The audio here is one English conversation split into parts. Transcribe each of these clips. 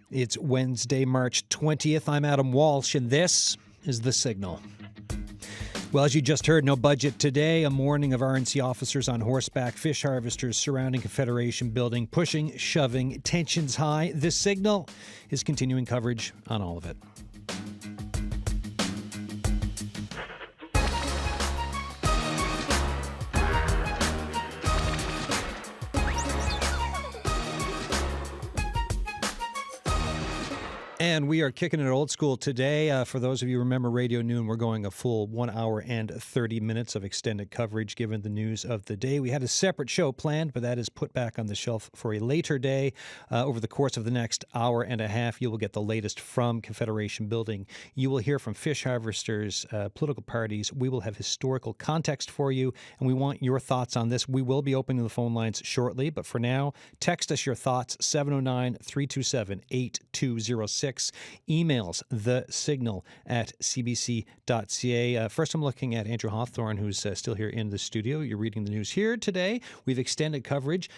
It's Wednesday, March 20th. I'm Adam Walsh, and this is The Signal. Well, as you just heard, no budget today. A morning of RNC officers on horseback, fish harvesters surrounding Confederation Building, pushing, shoving, tensions high. The Signal is continuing coverage on all of it. And we are kicking it old school today. For those of you who remember Radio Noon, we're going a full 1 hour and 30 minutes of extended coverage given the news of the day. We had a separate show planned, but that is put back on the shelf for a later day. Over the course of the next hour and a half, you will get the latest from Confederation Building. You will hear from fish harvesters, political parties. We will have historical context for you, and we want your thoughts on this. We will be opening the phone lines shortly, but for now, text us your thoughts, 709-327-8206. Emails thesignal@cbc.ca. First, I'm looking at Andrew Hawthorne, who's still here in the studio. You're reading the news here today. We've extended coverage.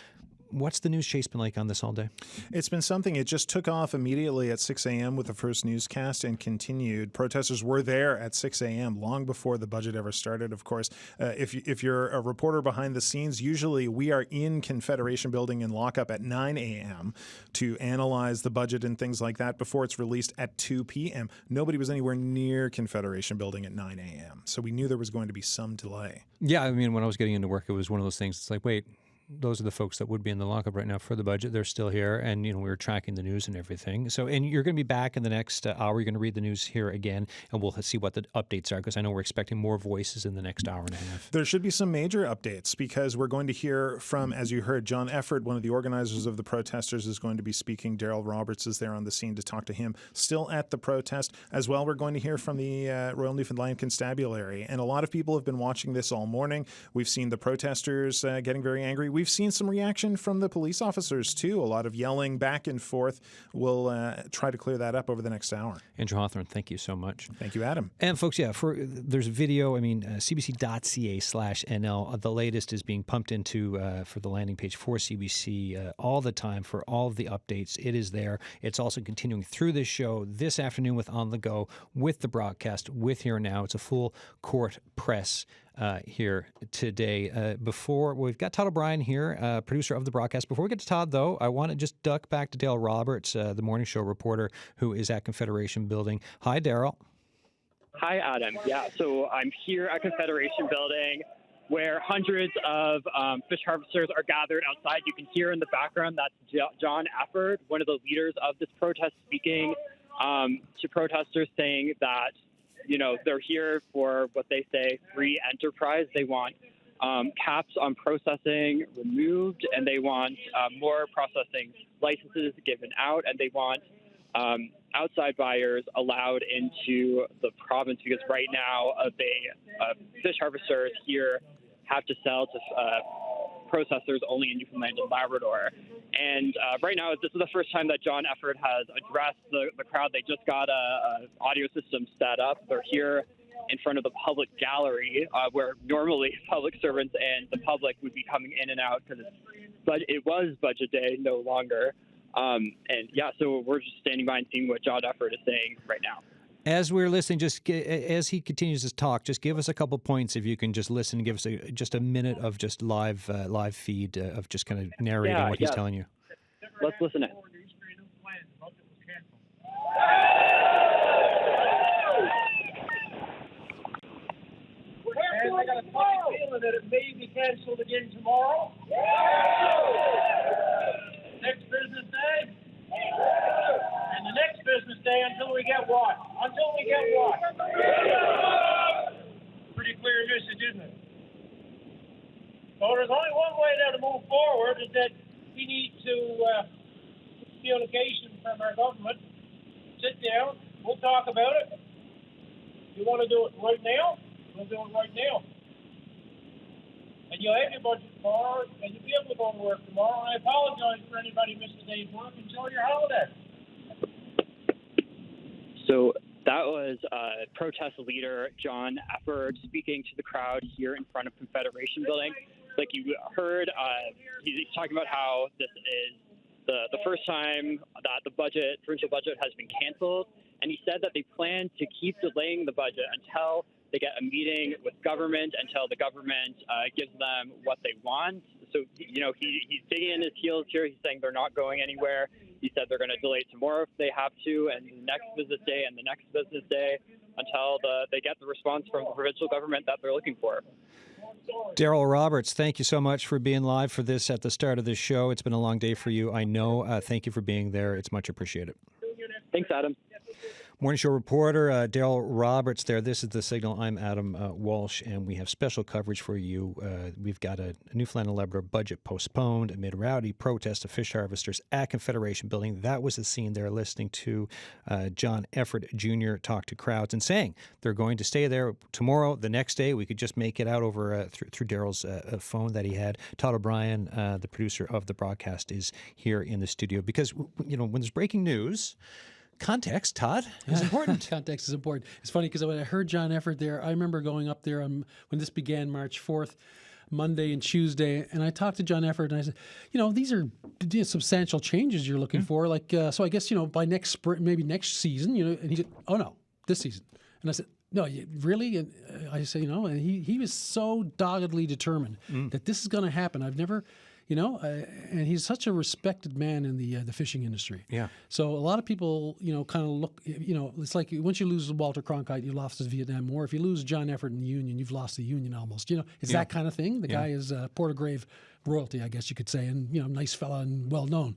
What's the news chase been like on this all day? It's been something. It just took off immediately at 6 a.m. with the first newscast and continued. Protesters were there at 6 a.m. long before the budget ever started, of course. If you're a reporter behind the scenes, usually we are in Confederation Building in lockup at 9 a.m. to analyze the budget and things like that before it's released at 2 p.m. Nobody was anywhere near Confederation Building at 9 a.m., so we knew there was going to be some delay. Yeah, I mean, when I was getting into work, it was one of those things. It's like, wait, those are the folks that would be in the lockup right now for the budget. They're still here, and we were tracking the news and everything. So, and you're going to be back in the next hour. You're going to read the news here again, and we'll see what the updates are, because I know we're expecting more voices in the next hour and a half. There should be some major updates, because we're going to hear from, as you heard, John Efford, one of the organizers of the protesters, is going to be speaking. Daryl Roberts is there on the scene to talk to him, still at the protest. As well, we're going to hear from the Royal Newfoundland Constabulary, and a lot of people have been watching this all morning. We've seen the protesters getting very angry. We've seen some reaction from the police officers, too. A lot of yelling back and forth. We'll try to clear that up over the next hour. Andrew Hawthorne, thank you so much. Thank you, Adam. And folks, there's video. I mean, cbc.ca/NL. The latest is being pumped into for the landing page for CBC all the time for all of the updates. It is there. It's also continuing through this show this afternoon with On the Go, with the broadcast, with Here and Now. It's a full court press here today. Before we've got Todd O'Brien here, producer of the broadcast. Before we get to Todd, though, I want to just duck back to Dale Roberts, the morning show reporter who is at Confederation Building. Hi, Daryl. Hi, Adam. Yeah, so I'm here at Confederation Building, where hundreds of fish harvesters are gathered outside. You can hear in the background that's John Efford, one of the leaders of this protest, speaking to protesters, saying that they're here for what they say free enterprise. They want caps on processing removed, and they want more processing licenses given out, and they want outside buyers allowed into the province, because right now fish harvesters here have to sell to processors only in Newfoundland and Labrador. And right now, this is the first time that John Efford has addressed the crowd. They just got a audio system set up. They're here in front of the public gallery, where normally public servants and the public would be coming in and out, because it was budget day, no longer. So we're just standing by and seeing what John Efford is saying right now. As we're listening, as he continues his talk, just give us a couple points, if you can just listen and give us just a minute of just live feed of just kind of narrating what he's telling you. Let's listen in. And I got a funny feeling that it may be canceled again tomorrow. Next business day. And the next business day until we get what? Pretty clear message, isn't it? So there's only one way now to move forward, is that we need to communication from our government. Sit down, we'll talk about it. You want to do it right now? We'll do it right now. And you'll have your budget tomorrow, and you'll be able to go to work tomorrow. And I apologize for anybody who missed a day's work. Enjoy your holiday. So that was protest leader John Efford speaking to the crowd here in front of Confederation Building. Like you heard, he's talking about how this is the first time that the provincial budget has been canceled. And he said that they plan to keep delaying the budget until they get a meeting with government, until the government gives them what they want. So, he's digging in his heels here. He's saying they're not going anywhere. He said they're going to delay tomorrow if they have to, and the next business day and the next business day until they get the response from the provincial government that they're looking for. Daryl Roberts, thank you so much for being live for this at the start of this show. It's been a long day for you, I know. Thank you for being there. It's much appreciated. Thanks, Adam. Morning Show reporter Daryl Roberts there. This is The Signal. I'm Adam Walsh, and we have special coverage for you. We've got a Newfoundland and Labrador budget postponed amid rowdy protests of fish harvesters at Confederation Building. That was the scene there, listening to John Efford Jr. talk to crowds and saying they're going to stay there tomorrow, the next day. We could just make it out over through Daryl's phone that he had. Todd O'Brien, the producer of the broadcast, is here in the studio because, when there's breaking news, context, Todd, is important. Context is important. It's funny because when I heard John Efford there, I remember going up there when this began March 4th, Monday and Tuesday, and I talked to John Efford and I said, these are substantial changes you're looking for. Like, so I guess, by next spring, maybe next season, and he said, oh no, this season. And I said, no, really? And I say, and he was so doggedly determined that this is going to happen. I've never... and he's such a respected man in the fishing industry. Yeah. So a lot of people, kind of look, it's like once you lose Walter Cronkite, you lost the Vietnam War. If you lose John Efford in the Union, you've lost the Union almost. It's that kind of thing. The guy is Port of Grave royalty, I guess you could say, and nice fella and well known.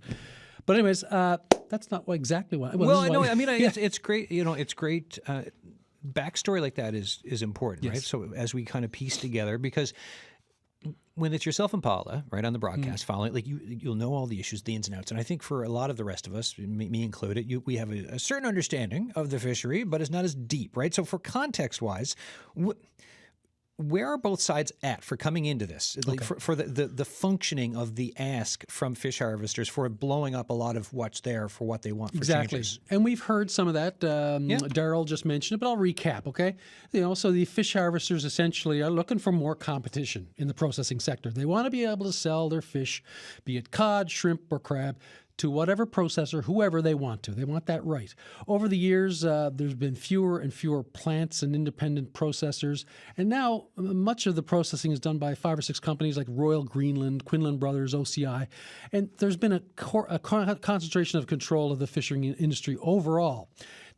But anyways, that's not exactly why. It's great. It's great. Backstory like that is important, right? So as we kind of piece together, because when it's yourself and Paula, right, on the broadcast, following, like you'll know all the issues, the ins and outs. And I think for a lot of the rest of us, me included, we have a certain understanding of the fishery, but it's not as deep, right? So for context-wise, where are both sides at for coming into this? Like for the functioning of the ask from fish harvesters for blowing up a lot of what's there for what they want for changes? And we've heard some of that. Daryl just mentioned it, but I'll recap, okay? So the fish harvesters essentially are looking for more competition in the processing sector. They want to be able to sell their fish, be it cod, shrimp, or crab, to whatever processor, whoever they want to. They want that right. Over the years, there's been fewer and fewer plants and independent processors, and now much of the processing is done by 5 or 6 companies like Royal Greenland, Quinlan Brothers, OCI, and there's been a concentration of control of the fishing industry overall.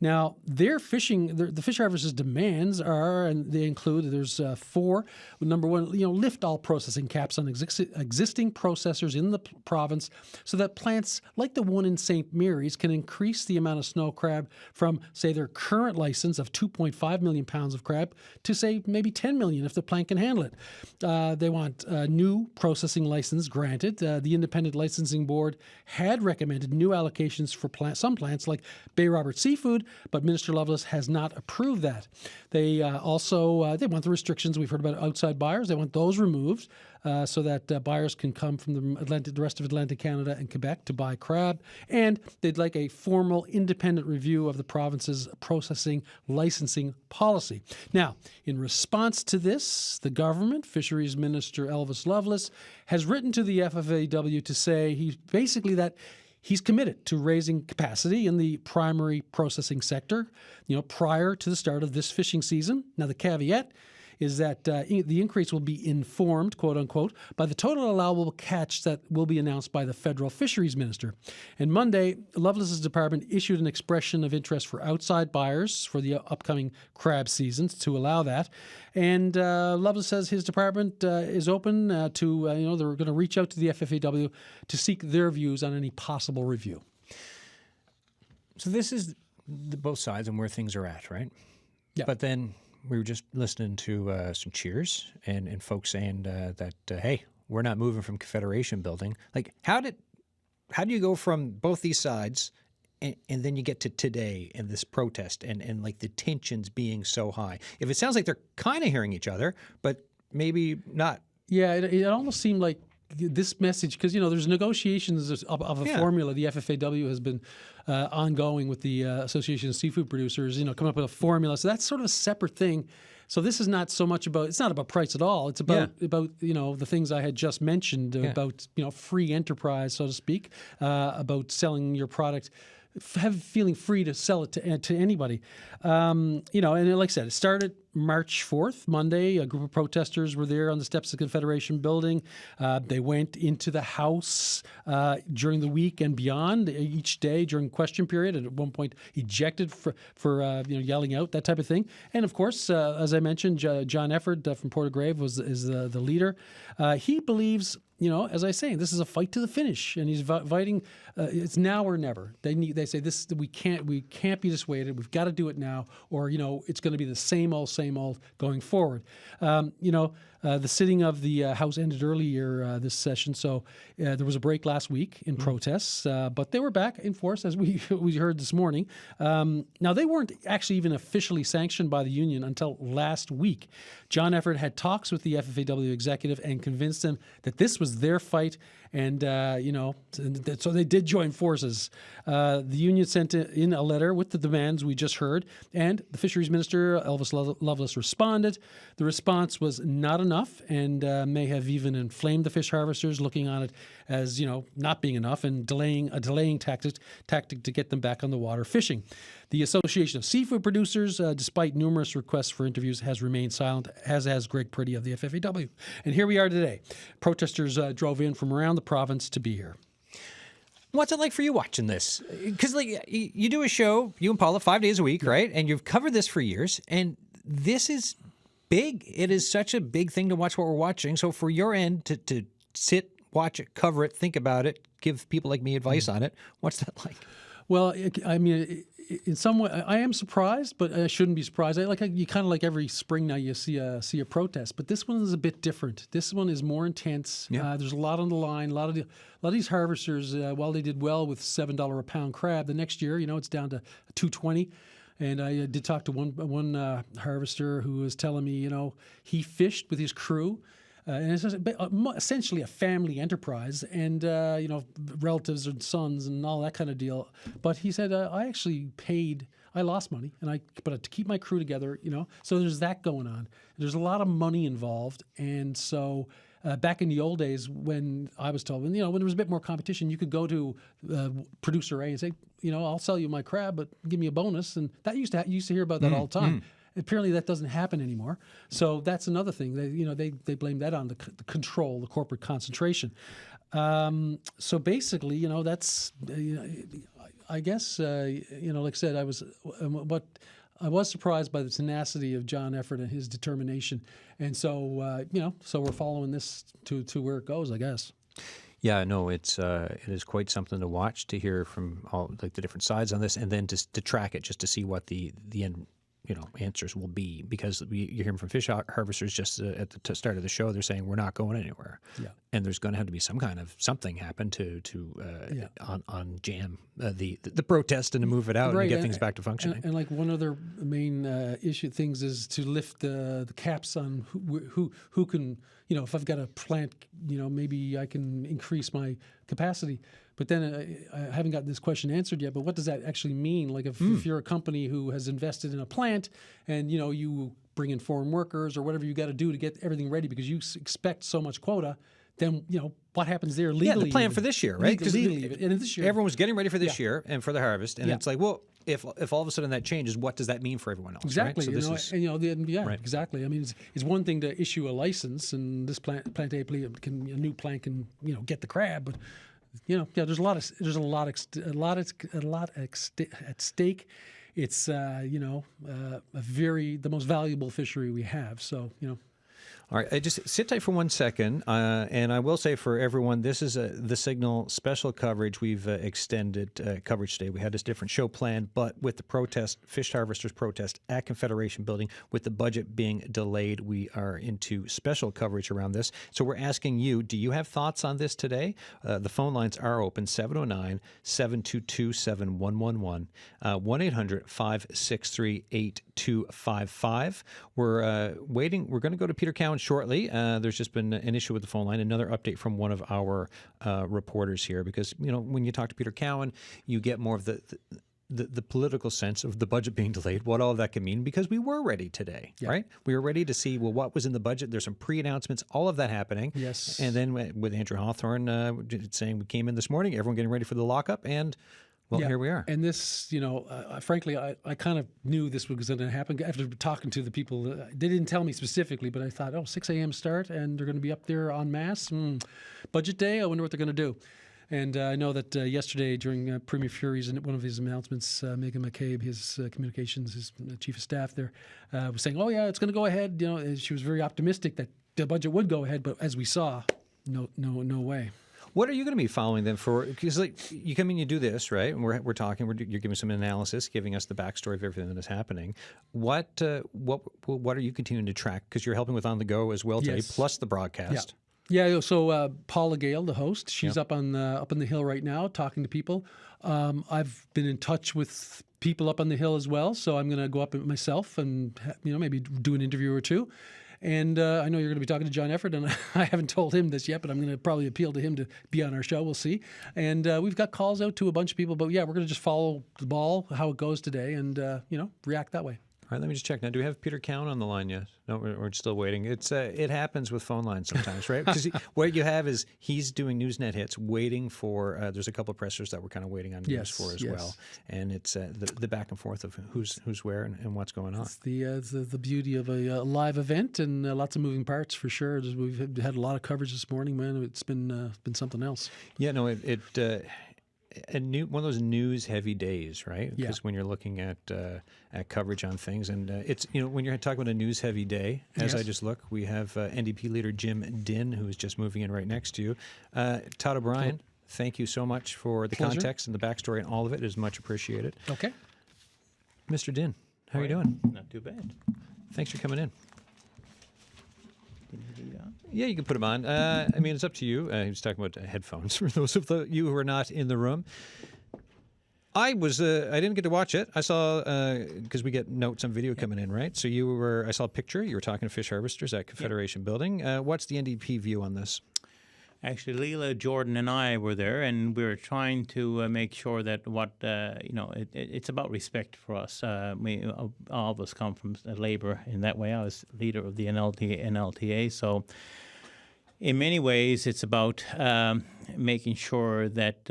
Now, the fish harvesters' demands are, and they include, there's 4. Number 1, lift all processing caps on existing processors in the province so that plants like the one in St. Mary's can increase the amount of snow crab from, say, their current license of 2.5 million pounds of crab to, say, maybe 10 million if the plant can handle it. They want a new processing license granted. The Independent Licensing Board had recommended new allocations for some plants like Bay Robert Seafood, but Minister Lovelace has not approved that. They also they want the restrictions we've heard about outside buyers. They want those removed so that buyers can come from the rest of Atlantic Canada and Quebec to buy crab. And they'd like a formal independent review of the province's processing licensing policy. Now, in response to this, the government, Fisheries Minister Elvis Lovelace, has written to the FFAW to say he's committed to raising capacity in the primary processing sector, prior to the start of this fishing season. Now, the caveat is that the increase will be informed, quote unquote, by the total allowable catch that will be announced by the federal fisheries minister. And Monday, Lovelace's department issued an expression of interest for outside buyers for the upcoming crab seasons to allow that. And Lovelace says his department is open to, they're going to reach out to the FFAW to seek their views on any possible review. So this is both sides and where things are at, right? Yeah. But then we were just listening to some cheers and folks saying that, hey, we're not moving from Confederation Building. Like, how do you go from both these sides and then you get to today and this protest and like the tensions being so high? If it sounds like they're kind of hearing each other, but maybe not. Yeah, it almost seemed like this message, because there's negotiations of a formula. The FFAW has been ongoing with the Association of Seafood Producers, coming up with a formula. So that's sort of a separate thing. So this is not so much about, it's not about price at all. It's about the things I had just mentioned about free enterprise, so to speak, about selling your product, feeling free to sell it to anybody. And like I said, it started March 4th, Monday. A group of protesters were there on the steps of the Confederation Building. They went into the House during the week and beyond, each day during question period, and at one point ejected for yelling out, that type of thing. And of course, as I mentioned, John Efford from Portagrave is the leader. He believes, as I say, this is a fight to the finish, and he's fighting. It's now or never. They say this. We can't be dissuaded. We've got to do it now, or it's going to be the same old going forward. The sitting of the House ended earlier this session, so there was a break last week in protests, but they were back in force, as we heard this morning. Now, they weren't actually even officially sanctioned by the union until last week. John Efford had talks with the FFAW executive and convinced them that this was their fight, and so they did join forces. The union sent in a letter with the demands we just heard, and the Fisheries Minister, Elvis Lovelace, responded. The response was not enough, and may have even inflamed the fish harvesters, looking on it as not being enough, and a delaying tactic to get them back on the water fishing. The Association of Seafood Producers, despite numerous requests for interviews, has remained silent, as has Greg Priddy of the FFAW. And here we are today. Protesters drove in from around the province to be here. What's it like for you watching this? Because you do a show, you and Paula, 5 days a week, right? And you've covered this for years, and this is big. It is such a big thing to watch what we're watching. So for your end, to sit, watch it, cover it, think about it, give people like me advice on it, what's that like? Well, in some way, I am surprised, but I shouldn't be surprised. You kind of like every spring now you see a protest, but this one is a bit different. This one is more intense. Yeah. There's a lot on the line. A lot of these harvesters, while they did well with $7 a pound crab, the next year, it's down to $2.20. And I did talk to one harvester who was telling me, he fished with his crew. And it's essentially a family enterprise, and relatives and sons and all that kind of deal. But he said, I actually paid. I lost money, but to keep my crew together, So there's that going on. There's a lot of money involved, and so. Back in the old days, when I was told, when there was a bit more competition, you could go to producer A and say, I'll sell you my crab, but give me a bonus. And that you used to hear about that all the time. Apparently, that doesn't happen anymore. So that's another thing. They blame that on the control, the corporate concentration. So basically, that's I guess like I said, I was surprised by the tenacity of John Efford and his determination, and so so we're following this to where it goes, I guess. Yeah, no, it is quite something to watch, to hear from all the different sides on this, and then to track it, just to see what the end answers will be, because you're hearing from fish harvesters just at the start of the show. They're saying we're not going anywhere, and there's going to have to be some kind of something happen to on jam the protest and to move it out and get things back to functioning. And like one other main things is to lift the caps on who can, if I've got a plant, maybe I can increase my capacity. But then I haven't got this question answered yet, but what does that actually mean? Like if you're a company who has invested in a plant and, you bring in foreign workers or whatever you got to do to get everything ready because you expect so much quota, then, what happens there legally? Yeah, the plan for this year, right? Because this year, everyone was getting ready for this year and for the harvest. And it's like, well, if all of a sudden that changes, what does that mean for everyone else? Exactly. Right? So right. Exactly. I mean, it's one thing to issue a license and this plant A a new plant can, get the crab, but there's a lot at stake. It's the most valuable fishery we have. So All right, just sit tight for 1 second, and I will say for everyone, this is the Signal special coverage. We've extended coverage today. We had this different show planned, but with the fish harvesters protest at Confederation Building, with the budget being delayed, we are into special coverage around this. So we're asking you, do you have thoughts on this today? The phone lines are open, 709-722-7111, 1-800-563-8255. We're waiting. We're going to go to Peter Cowan shortly. There's just been an issue with the phone line. Another update from one of our reporters here, because when you talk to Peter Cowan, you get more of the political sense of the budget being delayed, what all of that can mean, because we were ready today, right? We were ready to see, what was in the budget. There's some pre-announcements, all of that happening. Yes. And then with Andrew Hawthorne saying we came in this morning, everyone getting ready for the lockup, and here we are. And this, frankly, I kind of knew this was going to happen after talking to the people. They didn't tell me specifically, but I thought, 6 a.m. start, and they're going to be up there en masse. Budget day, I wonder what they're going to do. And I know that yesterday during Premier Fury's, one of his announcements, Megan McCabe, his communications, his chief of staff there, was saying, it's going to go ahead. She was very optimistic that the budget would go ahead, but as we saw, no way. What are you going to be following then for? Because you come in, you do this, right? And we're talking. You're giving some analysis, giving us the backstory of everything that is happening. What are you continuing to track? Because you're helping with On the Go as well today, plus the broadcast. Yeah. So Paula Gale, the host, she's up on the hill right now talking to people. I've been in touch with people up on the hill as well, so I'm going to go up myself and maybe do an interview or two. And I know you're going to be talking to John Efford, and I haven't told him this yet, but I'm going to probably appeal to him to be on our show. We'll see. And we've got calls out to a bunch of people, but we're going to just follow the ball, how it goes today, and react that way. All right, let me just check now. Do we have Peter Cowan on the line yet? No, we're still waiting. It happens with phone lines sometimes, right? Because what you have is he's doing Newsnet hits, waiting for. There's a couple of pressers that we're kind of waiting on news for as well, and it's the back and forth of who's where and what's going on. It's the beauty of a live event, and lots of moving parts for sure. We've had a lot of coverage this morning, man. It's been something else. Yeah, no, one of those news-heavy days, right? Because when you're looking at coverage on things, and it's when you're talking about a news-heavy day, as I just look, we have NDP leader Jim Dinn, who is just moving in right next to you. Todd O'Brien, thank you so much for the context and the backstory and all of it. It is much appreciated. Okay, Mr. Dinn, how are you doing? Not too bad. Thanks for coming in. Can you do that? Yeah, you can put them on. It's up to you. He was talking about headphones for those of you who are not in the room. I didn't get to watch it. I saw, because we get notes on video coming in, right? So I saw a picture. You were talking to fish harvesters at Confederation Building. What's the NDP view on this? Actually, Leela, Jordan, and I were there, and we were trying to make sure that it's about respect for us. All of us come from labor in that way. I was leader of the NLTA, so in many ways, it's about making sure that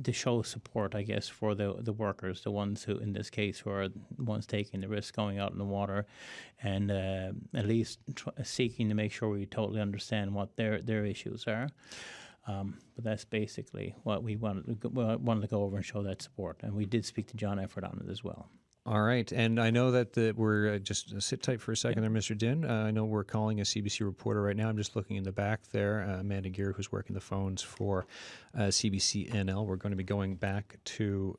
to show support, I guess, for the workers, the ones who, in this case, who are the ones taking the risk going out in the water, and at least seeking to make sure we totally understand what their issues are. But that's basically what we wanted to go over and show that support. And we did speak to John Efford on it as well. All right. And I know that we're just sit tight for a second there, Mr. Dinn. I know we're calling a CBC reporter right now. I'm just looking in the back there, Amanda Gear, who's working the phones for CBC NL. We're going to be going back to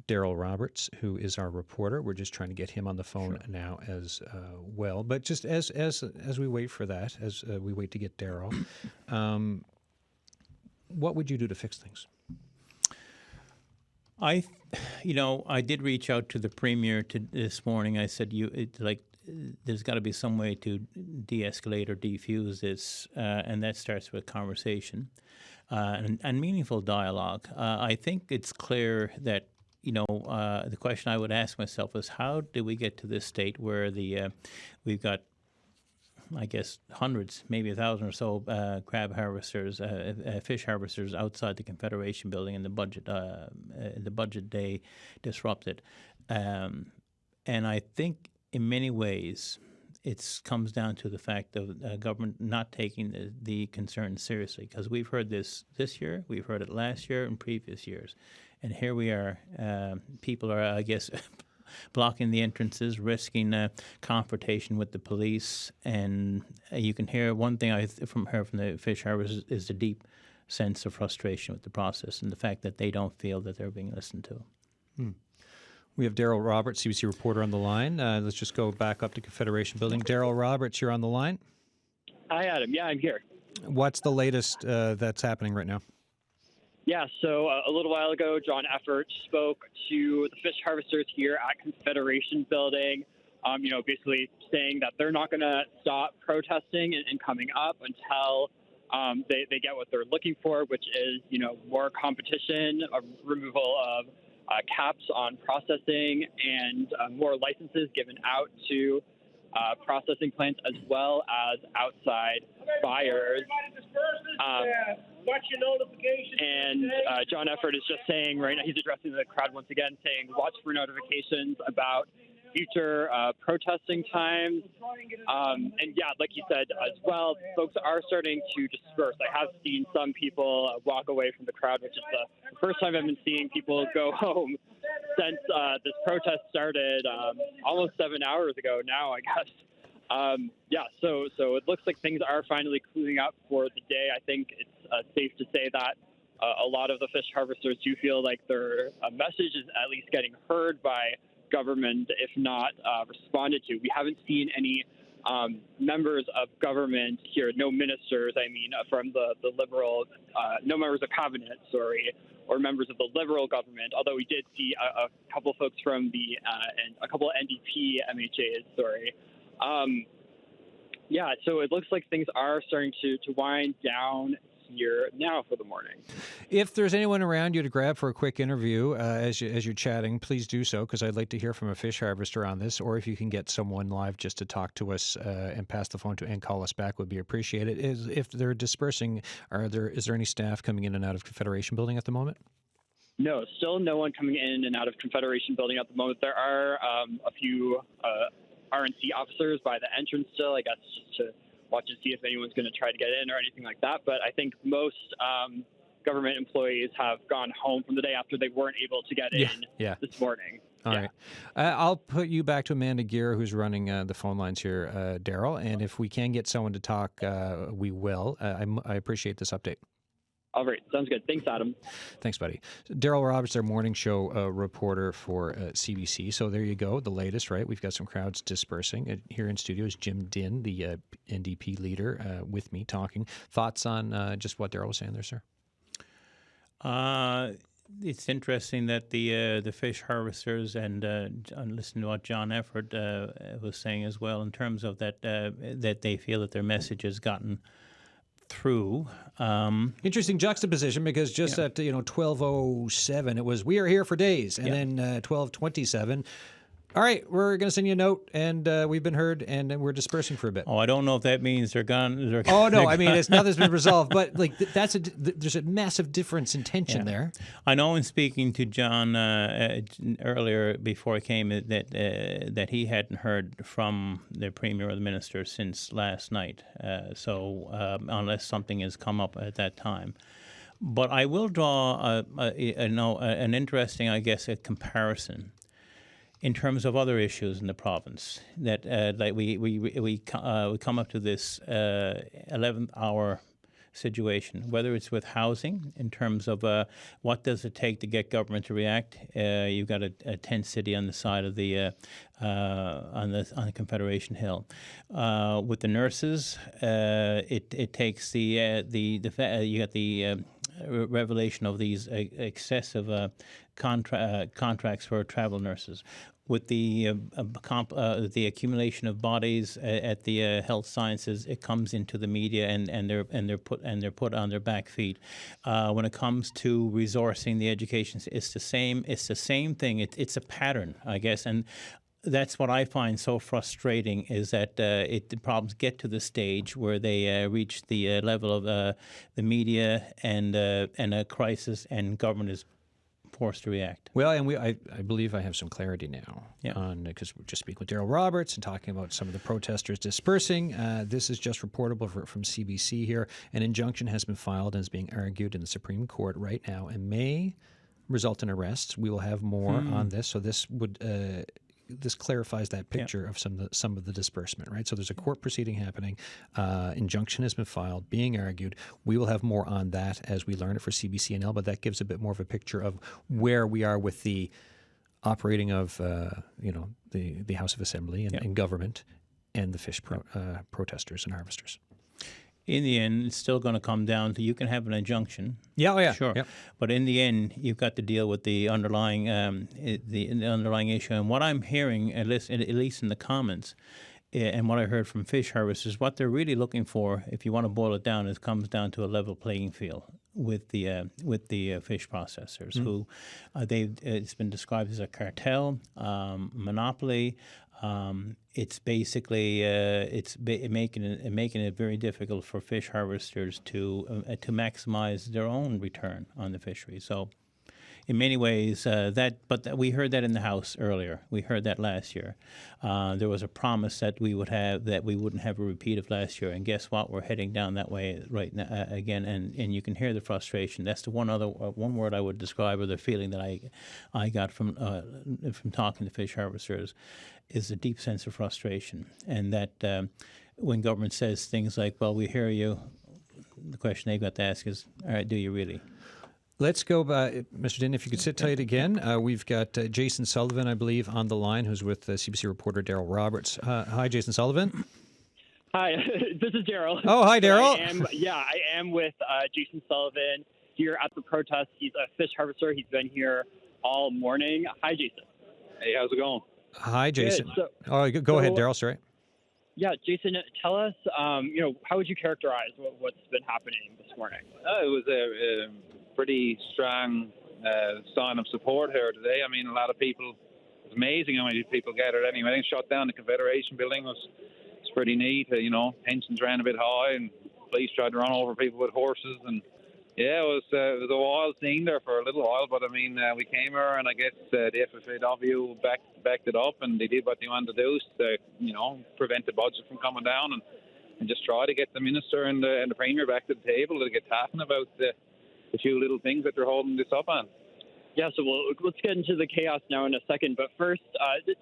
Daryl Roberts, who is our reporter. We're just trying to get him on the phone now as well. But just as we wait for that, as we wait to get Daryl, what would you do to fix things? I did reach out to the Premier this morning. I said, there's got to be some way to de-escalate or defuse this, and that starts with conversation and meaningful dialogue. I think it's clear that, the question I would ask myself is, how did we get to this state where we've got, I guess, hundreds, maybe 1,000 or so crab harvesters, fish harvesters outside the Confederation Building, and the budget day disrupted. And I think in many ways it comes down to the fact of government not taking the concern seriously, because we've heard this year, we've heard it last year and previous years. And here we are, people are, I guess, blocking the entrances, risking confrontation with the police. And you can hear one thing from the fish harvesters is the deep sense of frustration with the process and the fact that they don't feel that they're being listened to. We have Daryl Roberts, CBC reporter, on the line. Let's just go back up to Confederation Building. Daryl Roberts, you're on the line. Hi, Adam. Yeah, I'm here. What's the latest that's happening right now? Yeah, so a little while ago, John Effort spoke to the fish harvesters here at Confederation Building, basically saying that they're not going to stop protesting and coming up until they get what they're looking for, which is, more competition, a removal of caps on processing, and more licenses given out to processing plants as well as outside buyers. Watch your notifications. And John Effort is just saying right now, he's addressing the crowd once again, saying watch for notifications about future protesting times. And yeah, like you said as well, folks are starting to disperse. I have seen some people walk away from the crowd, which is the first time I've been seeing people go home since this protest started almost 7 hours ago now, I guess. So it looks like things are finally cooling up for the day. I think it's safe to say that a lot of the fish harvesters do feel like their message is at least getting heard by government, if not responded to. We haven't seen any members of government here, no ministers, from the Liberal, no members of cabinet, or members of the Liberal government, although we did see a couple folks from and a couple of NDP MHAs, so it looks like things are starting to wind down here now for the morning. If there's anyone around you to grab for a quick interview as you're chatting, please do so, because I'd like to hear from a fish harvester on this, or if you can get someone live just to talk to us and pass the phone to and call us back would be appreciated. If they're dispersing, is there any staff coming in and out of Confederation Building at the moment? No, still no one coming in and out of Confederation Building at the moment. There are a few RNC officers by the entrance still, I guess, just to watch and see if anyone's going to try to get in or anything like that. But I think most government employees have gone home from the day after they weren't able to get in this morning. All right. I'll put you back to Amanda Gear, who's running the phone lines here, Daryl. And if we can get someone to talk, we will. I appreciate this update. All right. Sounds good. Thanks, Adam. Thanks, buddy. Daryl Roberts, our morning show reporter for CBC. So there you go. The latest, right? We've got some crowds dispersing. Here in studio is Jim Dinn, the NDP leader, with me talking. Thoughts on just what Daryl was saying there, sir? It's interesting that the fish harvesters and listen to what John Effort was saying as well in terms of that they feel that their message has gotten through. Interesting juxtaposition, because just at 12:07 it was "we are here for days," and then 12:27. All right, we're going to send you a note, and we've been heard, and we're dispersing for a bit. Oh, I don't know if that means they're gone. Oh no, it's nothing's been resolved, but there's a massive difference in tension there. I know in speaking to John earlier before I came that he hadn't heard from the Premier or the Minister since last night. So unless something has come up at that time. But I will draw an interesting, I guess, a comparison in terms of other issues in the province, that we come up to this 11th hour situation, whether it's with housing in terms of what does it take to get government to react. You've got a tent city on the side of the on the Confederation Hill. With the nurses, it takes you got the revelation of these excessive contracts for travel nurses. With the accumulation of bodies at the health sciences, it comes into the media and they're put on their back feet. When it comes to resourcing the education, it's the same thing. It's a pattern, I guess, and that's what I find so frustrating, is that the problems get to the stage where they reach the level of the media and a crisis, and government is forced to react. Well, and I believe I have some clarity now on, because we're just speaking with Daryl Roberts and talking about some of the protesters dispersing. This is just reportable from CBC here. An injunction has been filed and is being argued in the Supreme Court right now and may result in arrests. We will have more on this. So this would this clarifies that picture of some of the disbursement, right? So there's a court proceeding happening. Injunction has been filed, being argued. We will have more on that as we learn it for CBCNL, but that gives a bit more of a picture of where we are with the operating of the House of Assembly and government and the fish protesters and harvesters. In the end, it's still going to come down to you can have an injunction. Yeah, oh yeah, Sure. Yep. But in the end, you've got to deal with the underlying the underlying issue. And what I'm hearing, at least in the comments, and what I heard from fish harvesters, what they're really looking for, if you want to boil it down, it comes down to a level playing field with the fish processors, who it's been described as a cartel, monopoly. It's basically making it very difficult for fish harvesters to maximize their own return on the fishery. So, in many ways, we heard that in the House earlier. We heard that last year. There was a promise that we wouldn't have a repeat of last year. And guess what? We're heading down that way right now again. And you can hear the frustration. That's the one word I would describe, or the feeling that I got from talking to fish harvesters, is a deep sense of frustration. And that when government says things like, "Well, we hear you," the question they've got to ask is, "All right, do you really?" Let's go, Mr. Din, if you could sit tight again. We've got Jason Sullivan, I believe, on the line, who's with CBC reporter Daryl Roberts. Hi, Jason Sullivan. Hi, this is Daryl. Oh, hi, Daryl. I am with Jason Sullivan here at the protest. He's a fish harvester. He's been here all morning. Hi, Jason. Hey, how's it going? Hi, Jason. Good. Go ahead, Daryl. Sorry. Yeah, Jason, tell us, how would you characterize what's been happening this morning? It was a pretty strong sign of support here today. I mean, a lot of people, it was amazing how many people gathered anyway. I think shut down the Confederation Building was pretty neat. Tensions ran a bit high and police tried to run over people with horses. And yeah, it was a wild scene there for a little while. But I mean, we came here and I guess the FFAW backed it up and they did what they wanted to do to, prevent the budget from coming down and just try to get the minister and the premier back to the table to get talking about the few little things that they're holding this up on. Yeah, so let's get into the chaos now in a second. But first,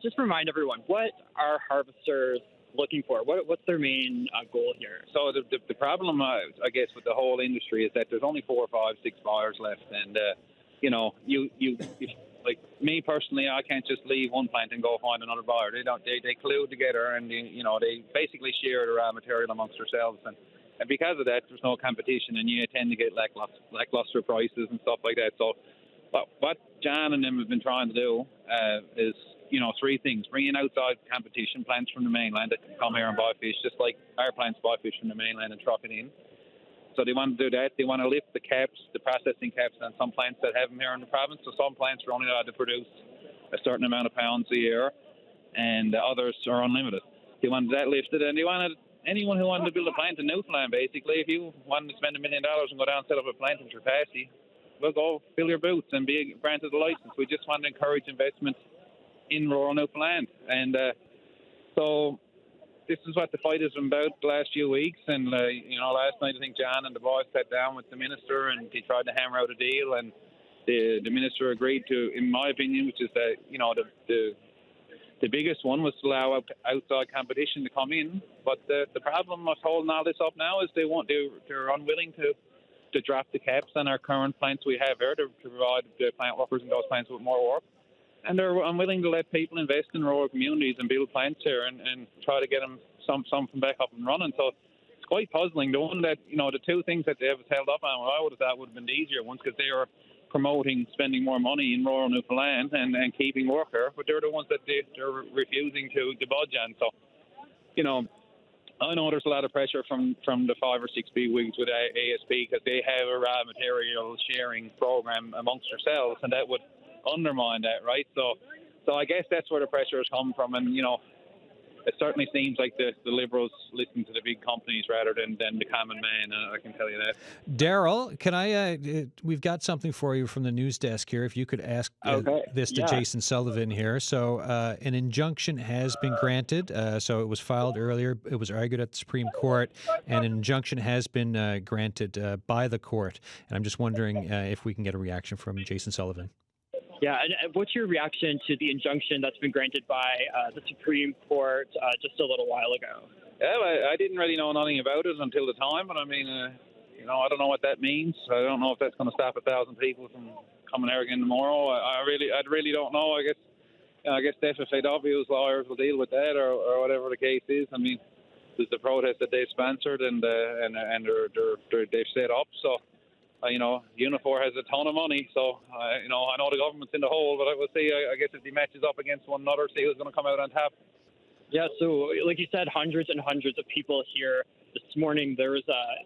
just remind everyone, what are harvesters looking for? What's their main goal here? So the problem, I guess, with the whole industry is that there's only 4 or 5, 6 buyers left. And, like me personally, I can't just leave one plant and go find another buyer. They collude together and, they basically share the raw material amongst themselves. And because of that, there's no competition, and you tend to get lackluster prices and stuff like that. So what John and them have been trying to do is, 3 things. Bring in outside competition, plants from the mainland that can come here and buy fish, just like our plants buy fish from the mainland and truck it in. So they want to do that. They want to lift the caps, the processing caps on some plants that have them here in the province. So some plants are only allowed to produce a certain amount of pounds a year, and others are unlimited. They wanted that lifted, and they wanted anyone who wanted to build a plant in Newfoundland, basically, if you wanted to spend $1 million and go down and set up a plant in Trapassi, well, go fill your boots and be granted a license. We just want to encourage investment in rural Newfoundland. And so this is what the fight has been about the last few weeks. And, last night I think John and the boys sat down with the minister and he tried to hammer out a deal. And the minister agreed to, in my opinion, which is that, the biggest one was to allow outside competition to come in. But the problem of holding all this up now is they're unwilling to drop the caps on our current plants we have here to provide the plant workers in those plants with more work. And they're unwilling to let people invest in rural communities and build plants here and try to get them something back up and running. So it's quite puzzling. The one that, the 2 things that they have held up on, I would have thought would have been the easier ones because they are promoting spending more money in rural Newfoundland and keeping work here, but they're the ones that they're refusing to budge on. So, I know there's a lot of pressure from the 5 or 6 big wigs with ASP because they have a raw material sharing program amongst themselves, and that would undermine that, right? So I guess that's where the pressure has come from, and it certainly seems like the Liberals listen to the big companies rather than the common man. I can tell you that. Daryl, can I? We've got something for you from the news desk here. If you could ask this to Jason Sullivan here. So an injunction has been granted. So it was filed earlier. It was argued at the Supreme Court, and an injunction has been granted by the court. And I'm just wondering if we can get a reaction from Jason Sullivan. Yeah, and what's your reaction to the injunction that's been granted by the Supreme Court just a little while ago? Yeah, I didn't really know nothing about it until the time, but I mean, I don't know what that means. I don't know if that's going to stop 1,000 people from coming here again tomorrow. I really don't know. I guess the FFAW's lawyers will deal with that or whatever the case is. I mean, there's the protest that they've sponsored and they've set up. So, Unifor has a ton of money. So, I know the government's in the hole, but we'll see. I guess if he matches up against one another, see who's going to come out on top. Yeah, so like you said, hundreds and hundreds of people here. This morning, there was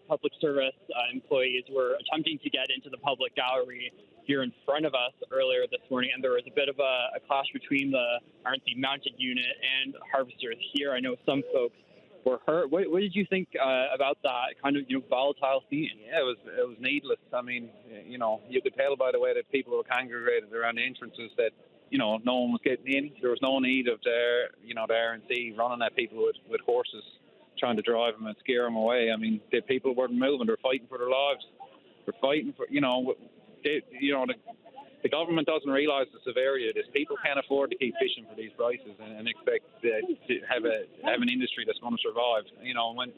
public service employees were attempting to get into the public gallery here in front of us earlier this morning, and there was a bit of a clash between the RNC mounted unit and harvesters here. I know some folks were hurt. What did you think about that kind of volatile scene? Yeah, it was needless. I mean, you could tell by the way that people were congregated around the entrances that no one was getting in. There was no need of the RNC running at people with horses, trying to drive them and scare them away. I mean, the people weren't moving. They're fighting for their lives. They're fighting for, the government doesn't realise the severity of this. People can't afford to keep fishing for these prices and expect to have an industry that's going to survive. When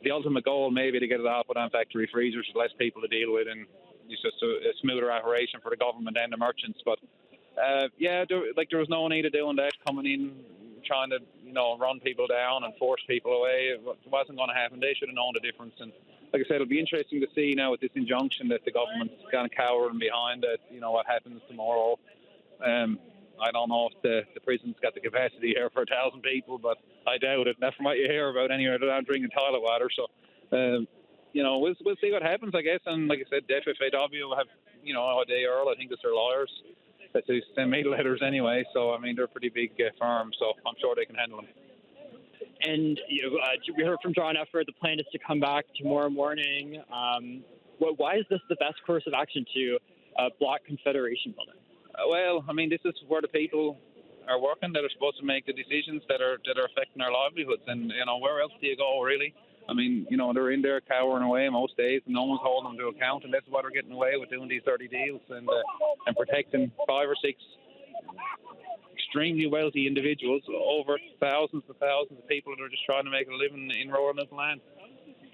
the ultimate goal maybe to get it all put on factory freezers, with less people to deal with, and it's just a smoother operation for the government and the merchants. But there was no need of doing that, coming in, trying to run people down and force people away. It wasn't going to happen. They should have known the difference. And like I said, it'll be interesting to see now with this injunction that the government's kind of cowering behind it. What happens tomorrow. I don't know if the prison's got the capacity here for 1,000 people, but I doubt it. That's from what you hear about anyway. They're not drinking toilet water, so we'll see what happens, I guess. And like I said, FFAW will have O'Day Earl, I think it's their lawyers. They send me letters anyway, so I mean they're a pretty big firm, so I'm sure they can handle them. And we heard from John Efford. The plan is to come back tomorrow morning. Why is this the best course of action to block Confederation Building? Well, I mean, this is where the people are working that are supposed to make the decisions that are affecting our livelihoods. And where else do you go, really? I mean, they're in there cowering away most days, and no one's holding them to account. And that's why they're getting away with doing these dirty deals and protecting 5 or 6 extremely wealthy individuals over thousands of people that are just trying to make a living in rural Newfoundland.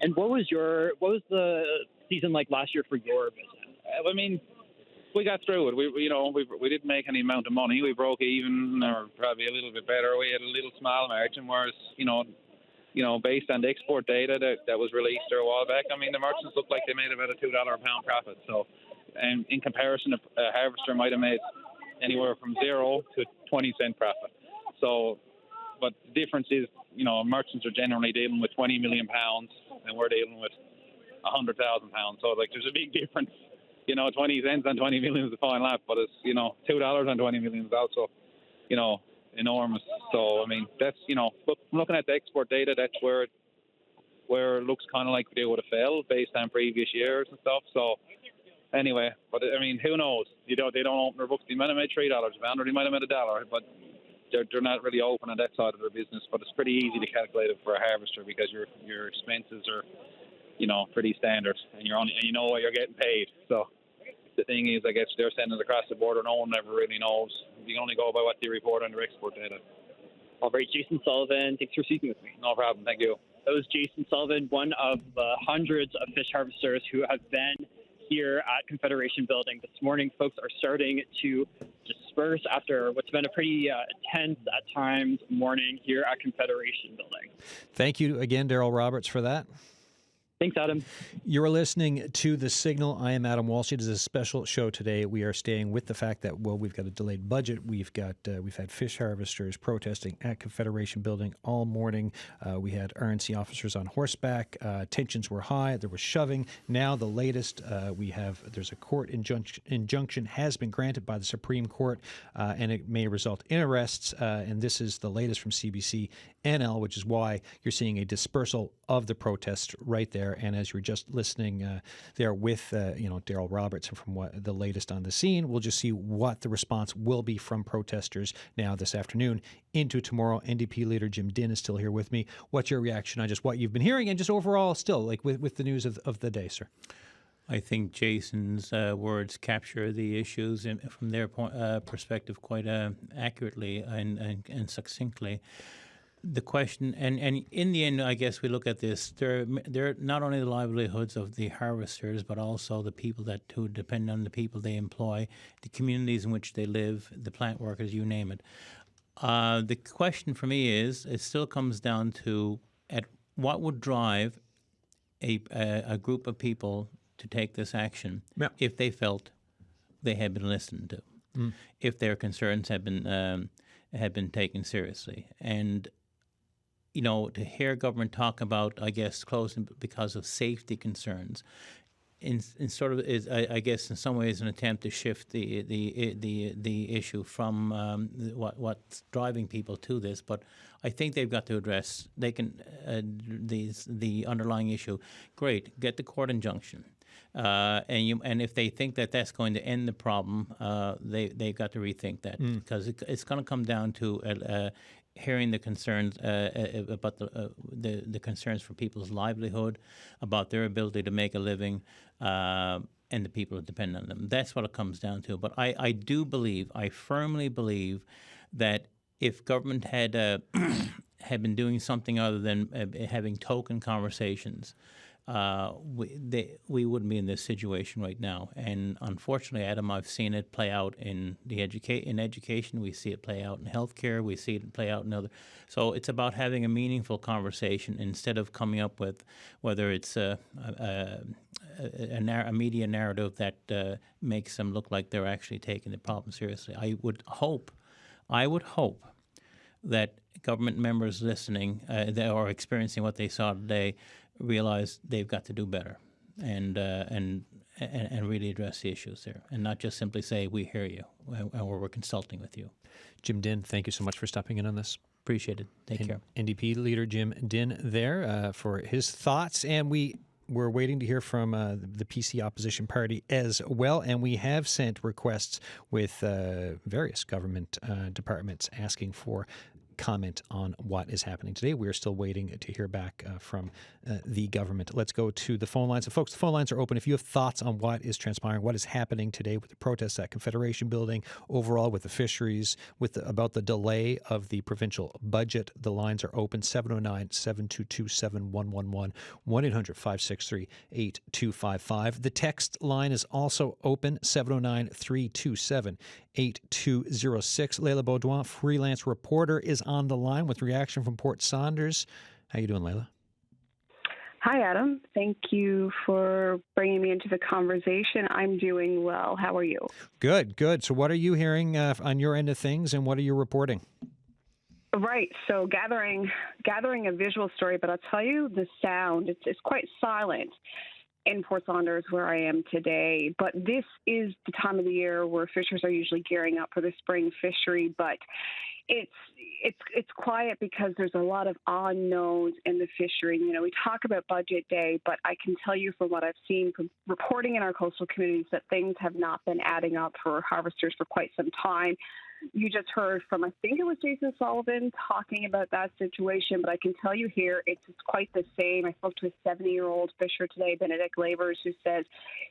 And what was the season like last year for your business? I mean, we got through it. We didn't make any amount of money. We broke even, or probably a little bit better. We had a little small margin, whereas based on the export data that was released there a while back, I mean, the merchants looked like they made about a $2 a pound profit. So, and in comparison, a harvester might have made anywhere from 0 to 20-cent profit. So, but the difference is, merchants are generally dealing with 20 million pounds, and we're dealing with 100,000 pounds. So, there's a big difference. 20 cents on 20 million is a fine lot, but it's, $2 on 20 million is also, enormous. So, I mean, that's, looking at the export data, that's where it looks kind of like they would have fell based on previous years and stuff. So, anyway, but I mean, who knows? They don't open their books. They might have made $3 a pound, or they might have made $1, but they're not really open on that side of their business. But it's pretty easy to calculate it for a harvester because your expenses are, pretty standard, and you know what you're getting paid. So the thing is, I guess they're sending it across the border. No one ever really knows. You can only go by what they report on their export data. All right, Jason Sullivan, thanks for speaking with me. No problem. Thank you. That was Jason Sullivan, one of the hundreds of fish harvesters who have been here at Confederation Building this morning. Folks are starting to disperse after what's been a pretty tense at times morning here at Confederation Building. Thank you again, Daryl Roberts, for that. Thanks, Adam. You're listening to The Signal. I am Adam Walsh. It is a special show today. We are staying with the fact that, we've got a delayed budget. We've had fish harvesters protesting at Confederation Building all morning. We had RNC officers on horseback. Tensions were high. There was shoving. Now the latest, there's a court injunction has been granted by the Supreme Court, and it may result in arrests. And this is the latest from CBC NL, which is why you're seeing a dispersal of the protests right there. And as you were just listening there with Daryl Roberts from the latest on the scene, we'll just see what the response will be from protesters now this afternoon into tomorrow. NDP leader Jim Dinn is still here with me. What's your reaction on just what you've been hearing and just overall still with the news of the day, sir? I think Jason's words capture the issues from their perspective quite accurately and succinctly. The question, and in the end, I guess we look at this, they're not only the livelihoods of the harvesters, but also the people who depend on the people they employ, the communities in which they live, the plant workers, you name it. The question for me is, it still comes down to at what would drive a group of people to take this action if they felt they had been listened to, if their concerns had been taken seriously. And to hear government talk about, I guess, closing because of safety concerns, in sort of is, I guess, in some ways, an attempt to shift the issue from what's driving people to this. But I think they've got to address the underlying issue. Great, get the court injunction. And if they think that that's going to end the problem, they've got to rethink that, because it's going to come down to hearing the concerns about the concerns for people's livelihood, about their ability to make a living, and the people who depend on them. That's what it comes down to. But I firmly believe that if government had been doing something other than having token conversations, we wouldn't be in this situation right now. And unfortunately, Adam, I've seen it play out in in education. We see it play out in healthcare. We see it play out in other. So it's about having a meaningful conversation instead of coming up with whether it's a media narrative that makes them look like they're actually taking the problem seriously. I would hope that government members listening that are experiencing what they saw today realize they've got to do better and really address the issues there, and not just simply say we hear you or we're consulting with you. Jim Dinh, thank you so much for stopping in on this. Appreciate it. Take care. NDP leader Jim Dinh there for his thoughts, and we're waiting to hear from the PC opposition party as well, and we have sent requests with various government departments asking for comment on what is happening today. We're still waiting to hear back from the government. Let's go to the phone lines. So folks, the phone lines are open. If you have thoughts on what is transpiring, what is happening today with the protests at Confederation Building, overall with the fisheries, about the delay of the provincial budget, the lines are open. 709-722-7111, 1-800-563-8255. The text line is also open, 709-327-8206. Leila Baudouin, freelance reporter, is on the line with reaction from Port Saunders. How you doing, Leila? Hi, Adam. Thank you for bringing me into the conversation. I'm doing well. How are you? Good, good. So what are you hearing on your end of things, and what are you reporting? Right. So gathering a visual story, but I'll tell you the sound. It's quite silent in Port Saunders, where I am today. But this is the time of the year where fishers are usually gearing up for the spring fishery. But it's quiet because there's a lot of unknowns in the fishery. We talk about budget day, but I can tell you from what I've seen from reporting in our coastal communities that things have not been adding up for harvesters for quite some time. You just heard from, I think it was Jason Sullivan, talking about that situation, but I can tell you here it's quite the same. I spoke to a 70-year-old fisher today, Benedict Labors, who says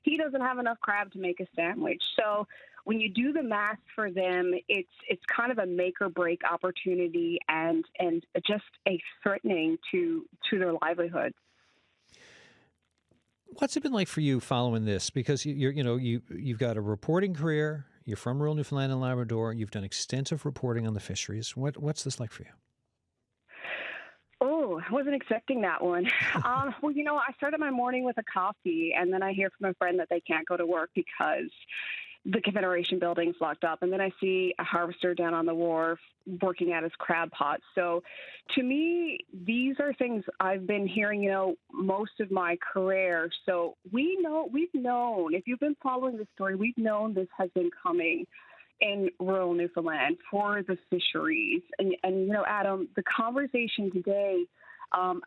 he doesn't have enough crab to make a sandwich. So when you do the math for them, it's kind of a make or break opportunity and just a threatening to their livelihood. What's it been like for you following this? Because you've got a reporting career. You're from rural Newfoundland and Labrador. You've done extensive reporting on the fisheries. What's this like for you? Oh, I wasn't expecting that one. Well, I started my morning with a coffee, and then I hear from a friend that they can't go to work because the Confederation Building's locked up. And then I see a harvester down on the wharf working at his crab pot. So to me, these are things I've been hearing, most of my career. So we've known, if you've been following the story, we've known this has been coming in rural Newfoundland for the fisheries. And Adam, the conversation today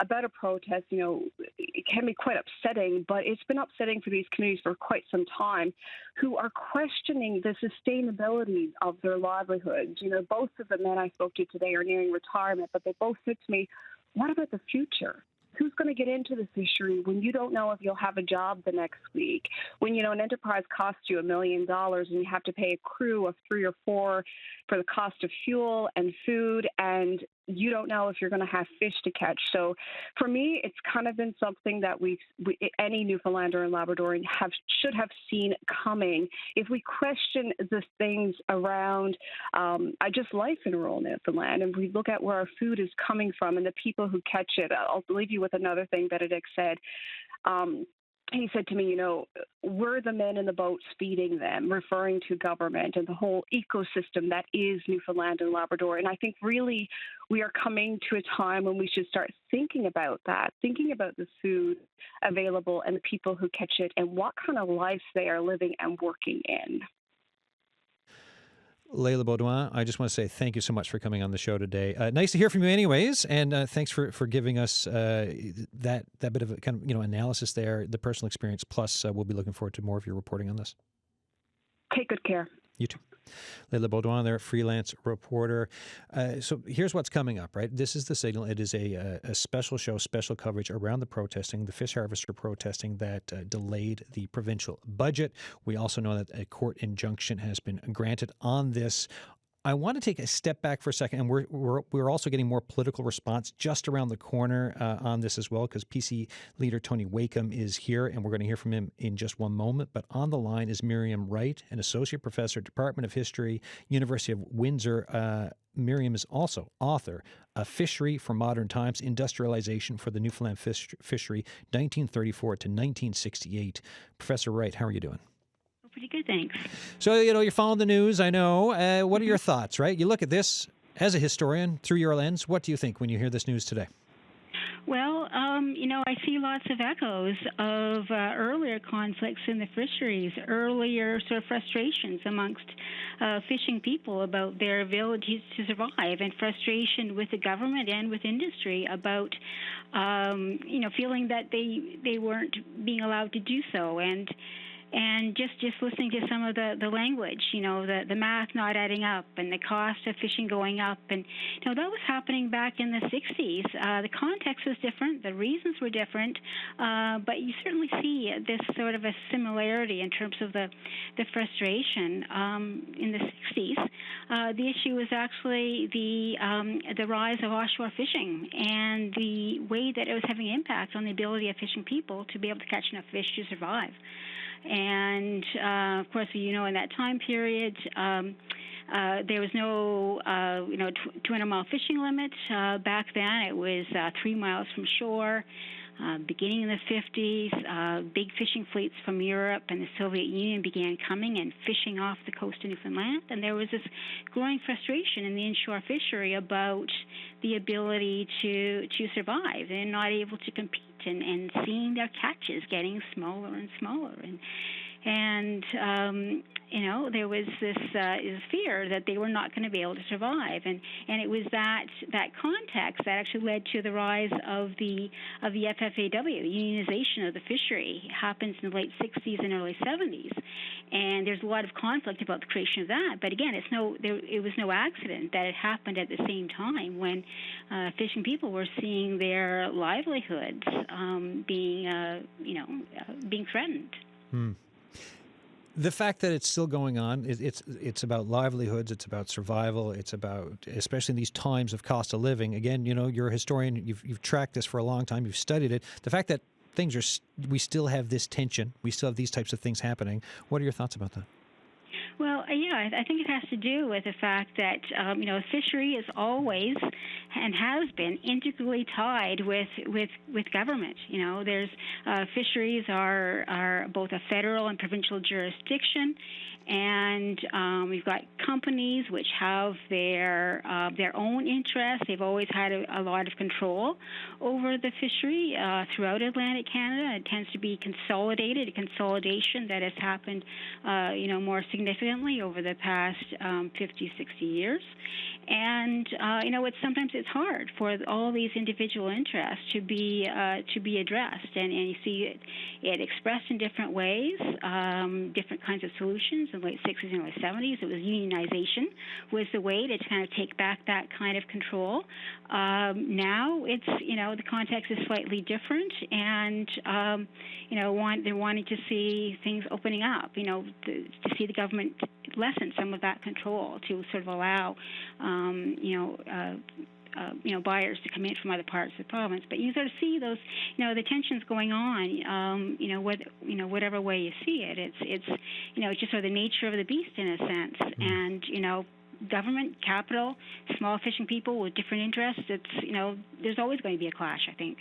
about a protest, it can be quite upsetting, but it's been upsetting for these communities for quite some time who are questioning the sustainability of their livelihoods. Both of the men I spoke to today are nearing retirement, but they both said to me, what about the future? Who's going to get into the fishery when you don't know if you'll have a job the next week? When, an enterprise costs you $1 million and you have to pay a crew of 3 or 4 for the cost of fuel and food, and you don't know if you're going to have fish to catch. So for me, it's kind of been something that any Newfoundlander and Labradorian should have seen coming. If we question the things around just life in rural Newfoundland, and we look at where our food is coming from and the people who catch it, I'll leave you with another thing Benedict said. He said to me, we're the men in the boats feeding them, referring to government and the whole ecosystem that is Newfoundland and Labrador. And I think really we are coming to a time when we should start thinking about that, thinking about the food available and the people who catch it and what kind of lives they are living and working in. Layla Baudouin, I just want to say thank you so much for coming on the show today. Nice to hear from you anyways, and thanks for giving us that bit of a kind of analysis there, the personal experience, plus we'll be looking forward to more of your reporting on this. Take good care. You too. Layla Baudouin there, freelance reporter. So here's what's coming up, right? This is the signal. It is a special show, special coverage around the protesting, the fish harvester protesting that delayed the provincial budget. We also know that a court injunction has been granted on this. I want to take a step back for a second, and we're also getting more political response just around the corner on this as well, because PC leader Tony Wakeham is here, and we're going to hear from him in just one moment. But on the line is Miriam Wright, an associate professor, Department of History, University of Windsor. Miriam is also author of Fishery for Modern Times, Industrialization for the Newfoundland Fishery, 1934 to 1968. Professor Wright, how are you doing? Pretty good, thanks. So, you're following the news, I know. What are your thoughts, right? You look at this as a historian through your lens. What do you think when you hear this news today? Well, I see lots of echoes of earlier conflicts in the fisheries, earlier sort of frustrations amongst fishing people about their ability to survive, and frustration with the government and with industry about, feeling that they weren't being allowed to do so. And just listening to some of the language, the math not adding up and the cost of fishing going up. And, that was happening back in the 60s. The context was different. The reasons were different. But you certainly see this sort of a similarity in terms of the frustration in the 60s. The issue was actually the rise of offshore fishing and the way that it was having an impact on the ability of fishing people to be able to catch enough fish to survive. And, of course, in that time period, there was no, 200-mile fishing limit. Back then, it was 3 miles from shore. Beginning in the 50s, big fishing fleets from Europe and the Soviet Union began coming and fishing off the coast of Newfoundland. And there was this growing frustration in the inshore fishery about the ability to survive. They're not able to compete and seeing their catches getting smaller and smaller. And there was this fear that they were not going to be able to survive, and it was that context that actually led to the rise of the FFAW, the unionization of the fishery. It happens in the late 60s and early 70s, and there's a lot of conflict about the creation of that. But again, it was no accident that it happened at the same time when fishing people were seeing their livelihoods being threatened. The fact that it's still going on, it's about livelihoods, it's about survival, it's about, especially in these times of cost of living. Again, you're a historian, you've tracked this for a long time, you've studied it. The fact that we still have this tension, we still have these types of things happening. What are your thoughts about that? Well, I think it has to do with the fact that, fishery is always and has been integrally tied with government. There's fisheries are both a federal and provincial jurisdiction, and we've got companies which have their own interests. They've always had a lot of control over the fishery throughout Atlantic Canada. It tends to be a consolidation that has happened, more significantly over the past 50, 60 years. And sometimes it's hard for all these individual interests to be addressed, and you see it expressed in different ways, different kinds of solutions. In the late 60s and early 70s, it was unionization was the way to kind of take back that kind of control. Now it's the context is slightly different, and they're wanting to see things opening up, to see the government lessen some of that control to sort of allow buyers to come in from other parts of the province. But you sort of see those, the tensions going on. Whatever way you see it, it's just sort of the nature of the beast in a sense, and government, capital, small fishing people with different interests. There's always going to be a clash, I think.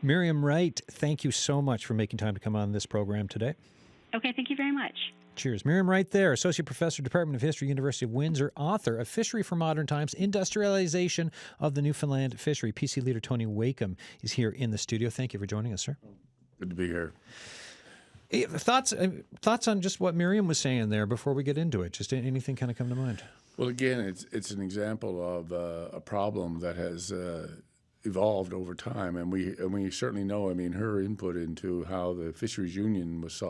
Miriam Wright, thank you so much for making time to come on this program today. Okay, thank you very much. Cheers. Miriam Wright there, Associate Professor, Department of History, University of Windsor, author of Fishery for Modern Times, Industrialization of the Newfoundland Fishery. PC leader Tony Wakeham is here in the studio. Thank you for joining us, sir. Good to be here. Thoughts on just what Miriam was saying there before we get into it? Just anything kind of come to mind? Well, again, it's an example of a problem that has evolved over time, and we certainly know. I mean, her input into how the Fisheries Union was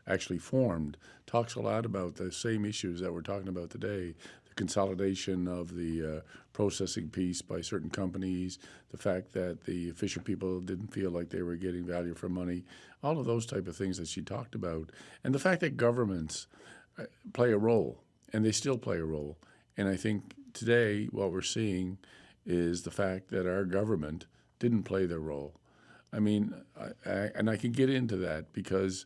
actually formed talks a lot about the same issues that we're talking about today: the consolidation of the processing piece by certain companies, the fact that the fisher people didn't feel like they were getting value for money, all of those type of things that she talked about, and the fact that governments play a role. And they still play a role. And I think today what we're seeing is the fact that our government didn't play their role. I mean, I can get into that because,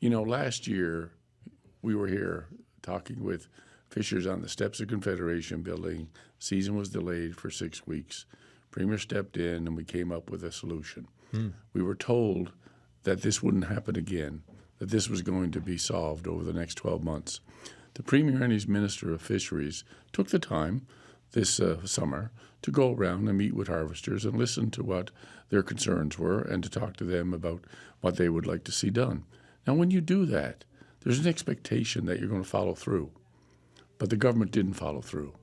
last year we were here talking with fishers on the steps of Confederation Building. Season was delayed for 6 weeks. Premier stepped in and we came up with a solution. We were told that this wouldn't happen again, that this was going to be solved over the next 12 months. The Premier and his Minister of Fisheries took the time this summer to go around and meet with harvesters and listen to what their concerns were and to talk to them about what they would like to see done. Now, when you do that, there's an expectation that you're going to follow through, but the government didn't follow through,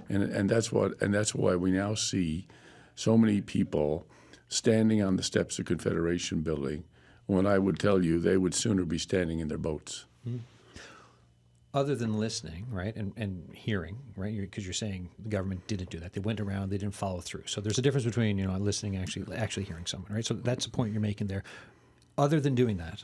and that's why we now see so many people standing on the steps of Confederation Building when I would tell you they would sooner be standing in their boats. Other than listening, right, and hearing, right, because you're saying the government didn't do that. They went around, they didn't follow through. So there's a difference between, listening and actually hearing someone, right? So that's the point you're making there. Other than doing that,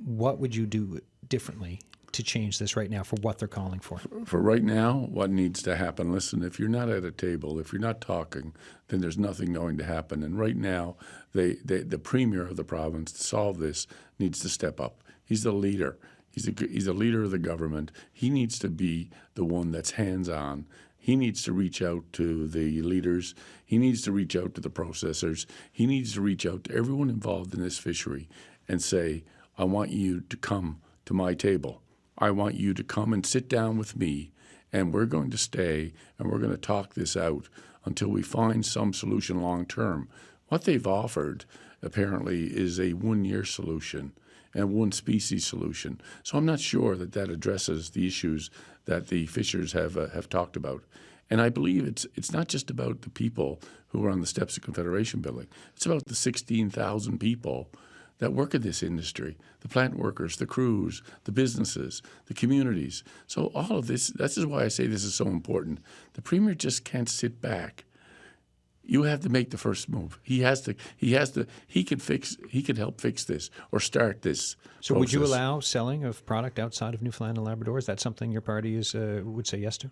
what would you do differently to change this right now for what they're calling for? For right now, what needs to happen, listen, if you're not at a table, if you're not talking, then there's nothing going to happen. And right now, the Premier of the province, to solve this, needs to step up. He's the leader. He's a leader of the government. He needs to be the one that's hands-on. He needs to reach out to the leaders. He needs to reach out to the processors. He needs to reach out to everyone involved in this fishery and say, I want you to come to my table. I want you to come and sit down with me, and we're going to stay, and we're going to talk this out until we find some solution long-term. What they've offered, apparently, is a one-year solution and one species solution. So I'm not sure that addresses the issues that the fishers have talked about. And I believe it's not just about the people who are on the steps of Confederation Building. It's about the 16,000 people that work in this industry, the plant workers, the crews, the businesses, the communities. So all of this is why I say this is so important. The Premier just can't sit back. You have to make the first move. He can help fix this or start this So process. Would you allow selling of product outside of Newfoundland and Labrador? Is that something your party would say yes to?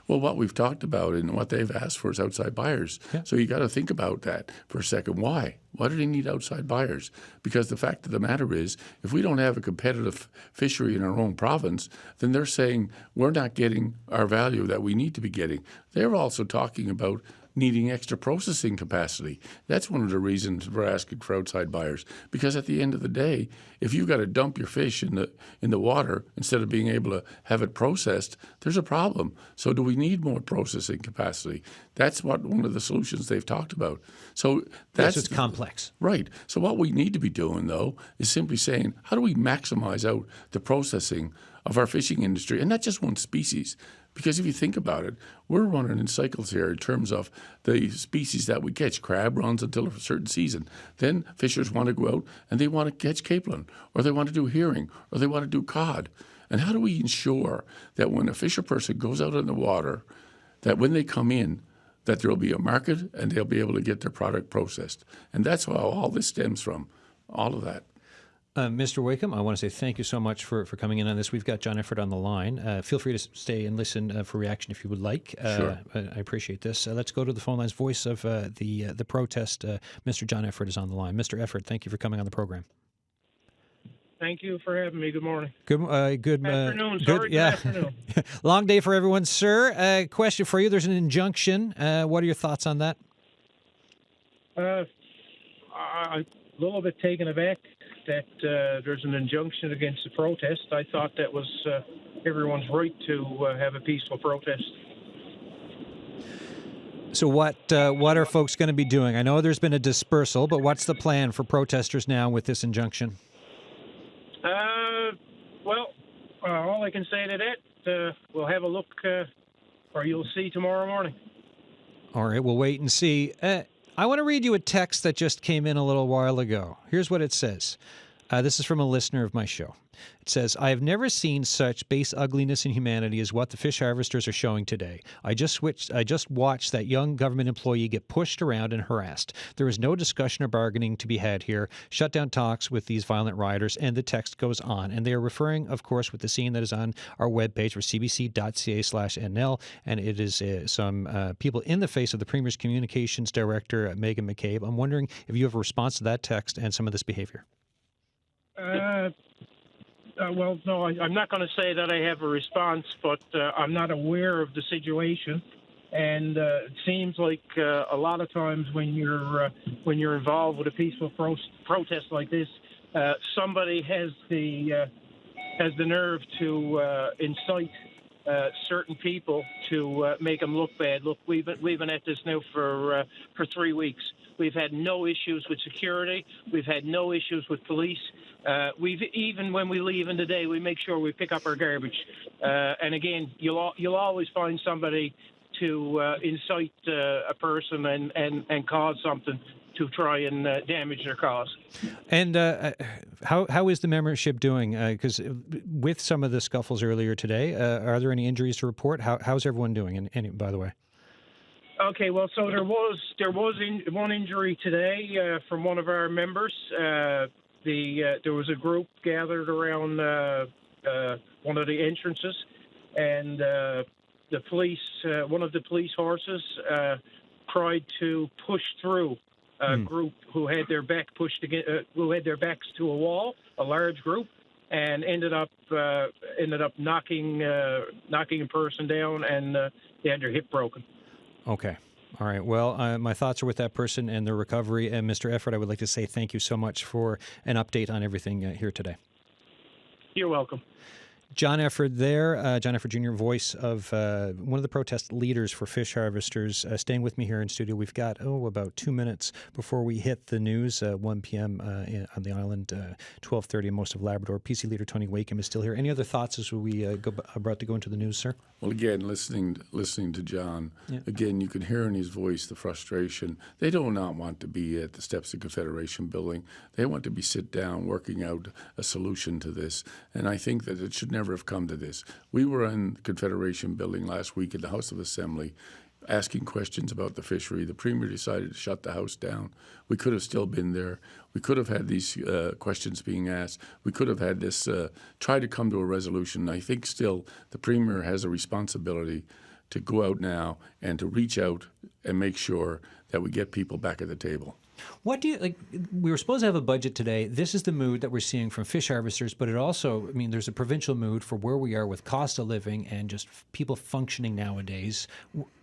Well, what we've talked about and what they've asked for is outside buyers. Yeah. So you got to think about that for a second. Why? Why do they need outside buyers? Because the fact of the matter is, if we don't have a competitive fishery in our own province, then they're saying we're not getting our value that we need to be getting. They're also talking about needing extra processing capacity. That's one of the reasons we're asking for outside buyers. Because at the end of the day, if you've got to dump your fish in the water instead of being able to have it processed, there's a problem. So do we need more processing capacity? That's one of the solutions they've talked about. So it's complex. Right. So what we need to be doing, though, is simply saying, how do we maximize out the processing of our fishing industry, and not just one species? Because if you think about it, we're running in cycles here in terms of the species that we catch. Crab runs until a certain season. Then fishers want to go out and they want to catch capelin, or they want to do herring, or they want to do cod. And how do we ensure that when a fisher person goes out in the water, that when they come in, that there will be a market and they'll be able to get their product processed? And that's how all this stems from, all of that. Mr. Wakeham, I want to say thank you so much for coming in on this. We've got John Efford on the line. Feel free to stay and listen for reaction if you would like. Sure. I appreciate this. Let's go to the phone lines. Voice of the protest, Mr. John Efford is on the line. Mr. Efford, thank you for coming on the program. Thank you for having me. Good morning. Good Afternoon. good, Sorry, yeah. good afternoon. Long day for everyone, sir. Question for you. There's an injunction. What are your thoughts on that? I'm a little bit taken aback that there's an injunction against the protest. I thought that was everyone's right to have a peaceful protest. So what are folks going to be doing? I know there's been a dispersal, but what's the plan for protesters now with this injunction? All I can say to that, we'll have a look, or you'll see tomorrow morning. All right, we'll wait and see. I want to read you a text that just came in a little while ago. Here's what it says. This is from a listener of my show. It says, I have never seen such base ugliness in humanity as what the fish harvesters are showing today. I just watched that young government employee get pushed around and harassed. There is no discussion or bargaining to be had here. Shut down talks with these violent rioters, and the text goes on. And they are referring, of course, with the scene that is on our webpage, or cbc.ca/NL, and it is some people in the face of the Premier's Communications Director, Megan McCabe. I'm wondering if you have a response to that text and some of this behavior. No, I'm not going to say that I have a response, but I'm not aware of the situation. And it seems like a lot of times when you're involved with a peaceful protest like this, somebody has the nerve to incite certain people to make them look bad. Look, we've been at this now for 3 weeks. We've had no issues with security. We've had no issues with police. Even when we leave in the day, we make sure we pick up our garbage. And again, you'll always find somebody to incite a person and cause something to try and damage their cause. And how is the membership doing? Because with some of the scuffles earlier today, are there any injuries to report? How's everyone doing? And by the way. Okay, well, so there was one injury today from one of our members. There was a group gathered around one of the entrances, and the police, one of the police horses, tried to push through a group who had their backs to a wall, a large group, and ended up knocking a person down, and they had their hip broken. Okay. All right. Well, my thoughts are with that person and their recovery. And Mr. Efford, I would like to say thank you so much for an update on everything here today. You're welcome. John Efford there, John Efford Jr., voice of one of the protest leaders for fish harvesters, staying with me here in studio. We've got, about 2 minutes before we hit the news, 1 p.m. On the island, 12:30 in most of Labrador. PC leader Tony Wakeham is still here. Any other thoughts as we about to go into the news, sir? Well, again, listening to John, again, you can hear in his voice the frustration. They do not want to be at the steps of Confederation Building. They want to be sit down, working out a solution to this. And I think that it should never have come to this. We were in the Confederation Building last week at the House of Assembly asking questions about the fishery. The Premier decided to shut the House down. We could have still been there. We could have had these questions being asked. We could have had this, try to come to a resolution. I think still the Premier has a responsibility to go out now and to reach out and make sure that we get people back at the table. What do you like? We were supposed to have a budget today. This is the mood that we're seeing from fish harvesters, but it also, there's a provincial mood for where we are with cost of living and just people functioning nowadays.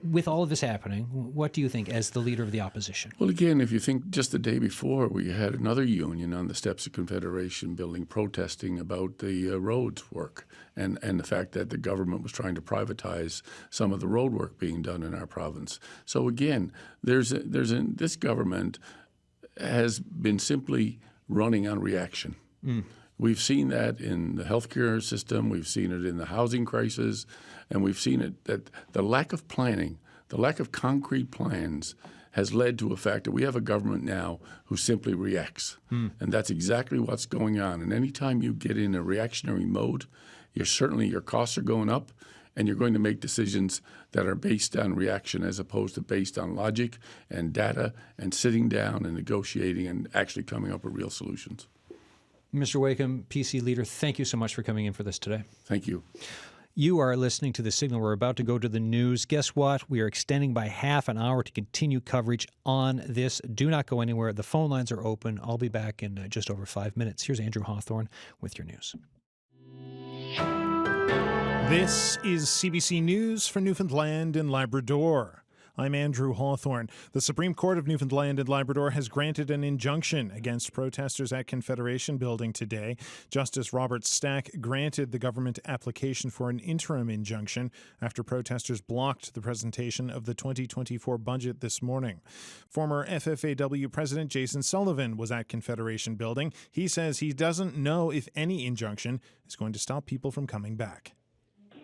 With all of this happening, what do you think as the leader of the opposition? Well, again, if you think just the day before, we had another union on the steps of Confederation Building protesting about the roads work and the fact that the government was trying to privatize some of the road work being done in our province. So again, this government has been simply running on reaction. We've seen that in the healthcare system, we've seen it in the housing crisis, and we've seen it that the lack of planning, the lack of concrete plans has led to a fact that we have a government now who simply reacts. And that's exactly what's going on. And anytime you get in a reactionary mode, your costs are going up, and you're going to make decisions that are based on reaction as opposed to based on logic and data and sitting down and negotiating and actually coming up with real solutions. Mr. Wakeham, PC leader, thank you so much for coming in for this today. Thank you. You are listening to The Signal. We're about to go to the news. Guess what? We are extending by half an hour to continue coverage on this. Do not go anywhere. The phone lines are open. I'll be back in just over 5 minutes. Here's Andrew Hawthorne with your news. This is CBC News for Newfoundland and Labrador. I'm Andrew Hawthorne. The Supreme Court of Newfoundland and Labrador has granted an injunction against protesters at Confederation Building today. Justice Robert Stack granted the government application for an interim injunction after protesters blocked the presentation of the 2024 budget this morning. Former FFAW President Jason Sullivan was at Confederation Building. He says he doesn't know if any injunction is going to stop people from coming back.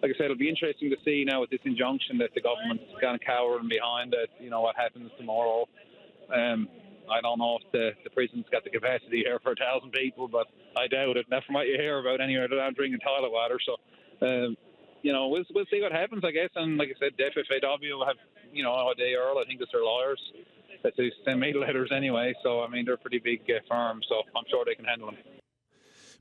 Like I said, it'll be interesting to see now with this injunction that the government's kind of cowering behind it, what happens tomorrow. I don't know if the prison's got the capacity here for 1,000 people, but I doubt it. Never might you hear about anywhere that I'm drinking toilet water. So, we'll see what happens, I guess. And like I said, the FFAW will have, a day early. I think it's their lawyers that they send me letters anyway. So, they're a pretty big firm, so I'm sure they can handle them.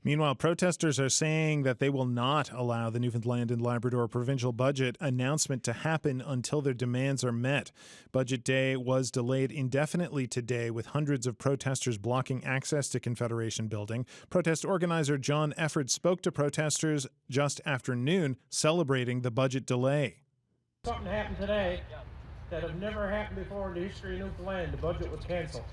Meanwhile, protesters are saying that they will not allow the Newfoundland and Labrador provincial budget announcement to happen until their demands are met. Budget day was delayed indefinitely today, with hundreds of protesters blocking access to Confederation Building. Protest organizer John Efford spoke to protesters just after noon, celebrating the budget delay. Something happened today that have never happened before in the history of Newfoundland. The budget was canceled.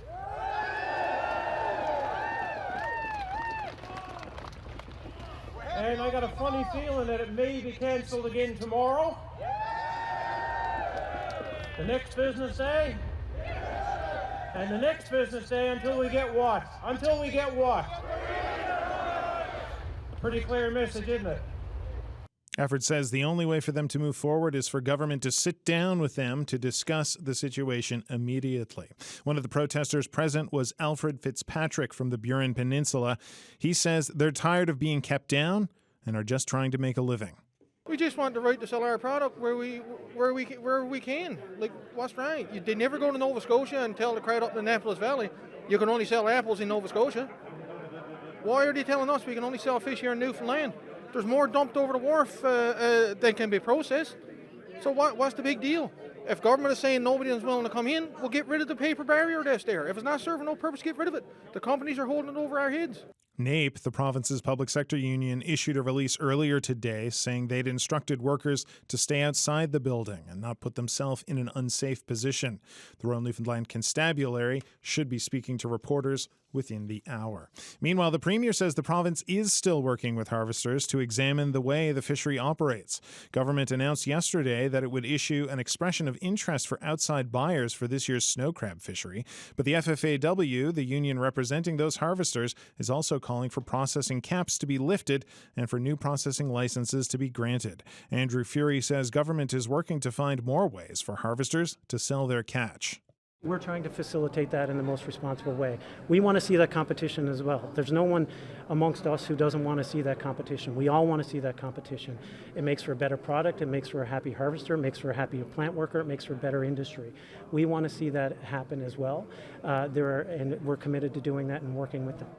And I got a funny feeling that it may be canceled again tomorrow. The next business day. And the next business day until we get what? Until we get what? Pretty clear message, isn't it? Efford says the only way for them to move forward is for government to sit down with them to discuss the situation immediately. One of the protesters present was Alfred Fitzpatrick from the Burin Peninsula. He says they're tired of being kept down and are just trying to make a living. We just want the right to sell our product where we can. Like, what's right? They never go to Nova Scotia and tell the crowd up in the Annapolis Valley you can only sell apples in Nova Scotia. Why are they telling us we can only sell fish here in Newfoundland? There's more dumped over the wharf than can be processed. So what's the big deal? If government is saying nobody is willing to come in, we'll get rid of the paper barrier that's there. If it's not serving no purpose, get rid of it. The companies are holding it over our heads. NAPE, the province's public sector union, issued a release earlier today saying they'd instructed workers to stay outside the building and not put themselves in an unsafe position. The Royal Newfoundland Constabulary should be speaking to reporters within the hour. Meanwhile, the Premier says the province is still working with harvesters to examine the way the fishery operates. Government announced yesterday that it would issue an expression of interest for outside buyers for this year's snow crab fishery. But the FFAW, the union representing those harvesters, is also calling for processing caps to be lifted and for new processing licenses to be granted. Andrew Fury says government is working to find more ways for harvesters to sell their catch. We're trying to facilitate that in the most responsible way. We want to see that competition as well. There's no one amongst us who doesn't want to see that competition. We all want to see that competition. It makes for a better product. It makes for a happy harvester. It makes for a happy plant worker. It makes for a better industry. We want to see that happen as well. And we're committed to doing that and working with them.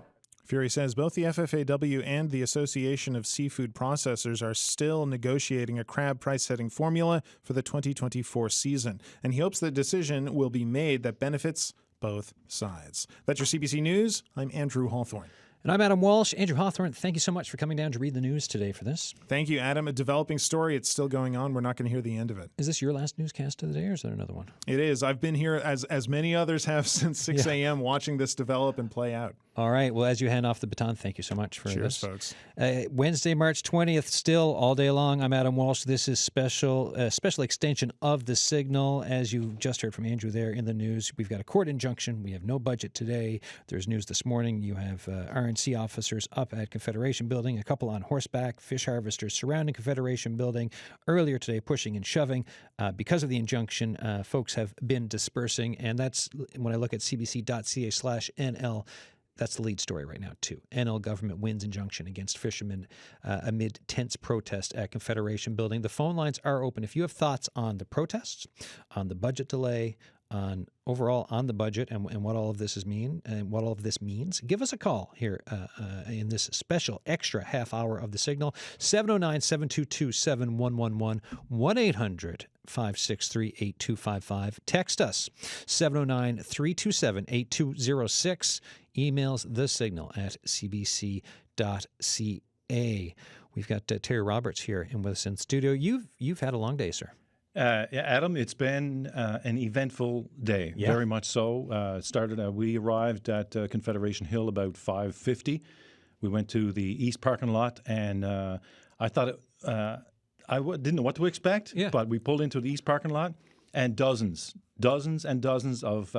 Fury says both the FFAW and the Association of Seafood Processors are still negotiating a crab price-setting formula for the 2024 season, and he hopes the decision will be made that benefits both sides. That's your CBC News. I'm Andrew Hawthorne. And I'm Adam Walsh. Andrew Hawthorne, thank you so much for coming down to read the news today for this. Thank you, Adam. A developing story. It's still going on. We're not going to hear the end of it. Is this your last newscast of the day, or is there another one? It is. I've been here, as many others have, since 6 a.m. watching this develop and play out. All right. Well, as you hand off the baton, thank you so much for Cheers, this. folks. Wednesday, March 20th, still all day long. I'm Adam Walsh. This is special extension of The Signal. As you just heard from Andrew there in the news, we've got a court injunction. We have no budget today. There's news this morning. You have RNC officers up at Confederation Building, a couple on horseback, fish harvesters surrounding Confederation Building. Earlier today, pushing and shoving. Because of the injunction, folks have been dispersing, and that's when I look at cbc.ca/NL. That's the lead story right now, too. NL government wins injunction against fishermen amid tense protest at Confederation Building. The phone lines are open. If you have thoughts on the protests, on the budget delay, overall on the budget and what all of this means, give us a call here in this special extra half hour of the Signal. 709-722-7111, 1-800-563-8255. Text us 709-327-8206. Emails thesignal@cbc.ca. We've got Terry Roberts here with us in the studio. You've had a long day, sir. Adam, it's been an eventful day, very much so. We arrived at Confederation Hill about 5:50. We went to the east parking lot, and I thought didn't know what to expect, but we pulled into the east parking lot, and dozens and dozens of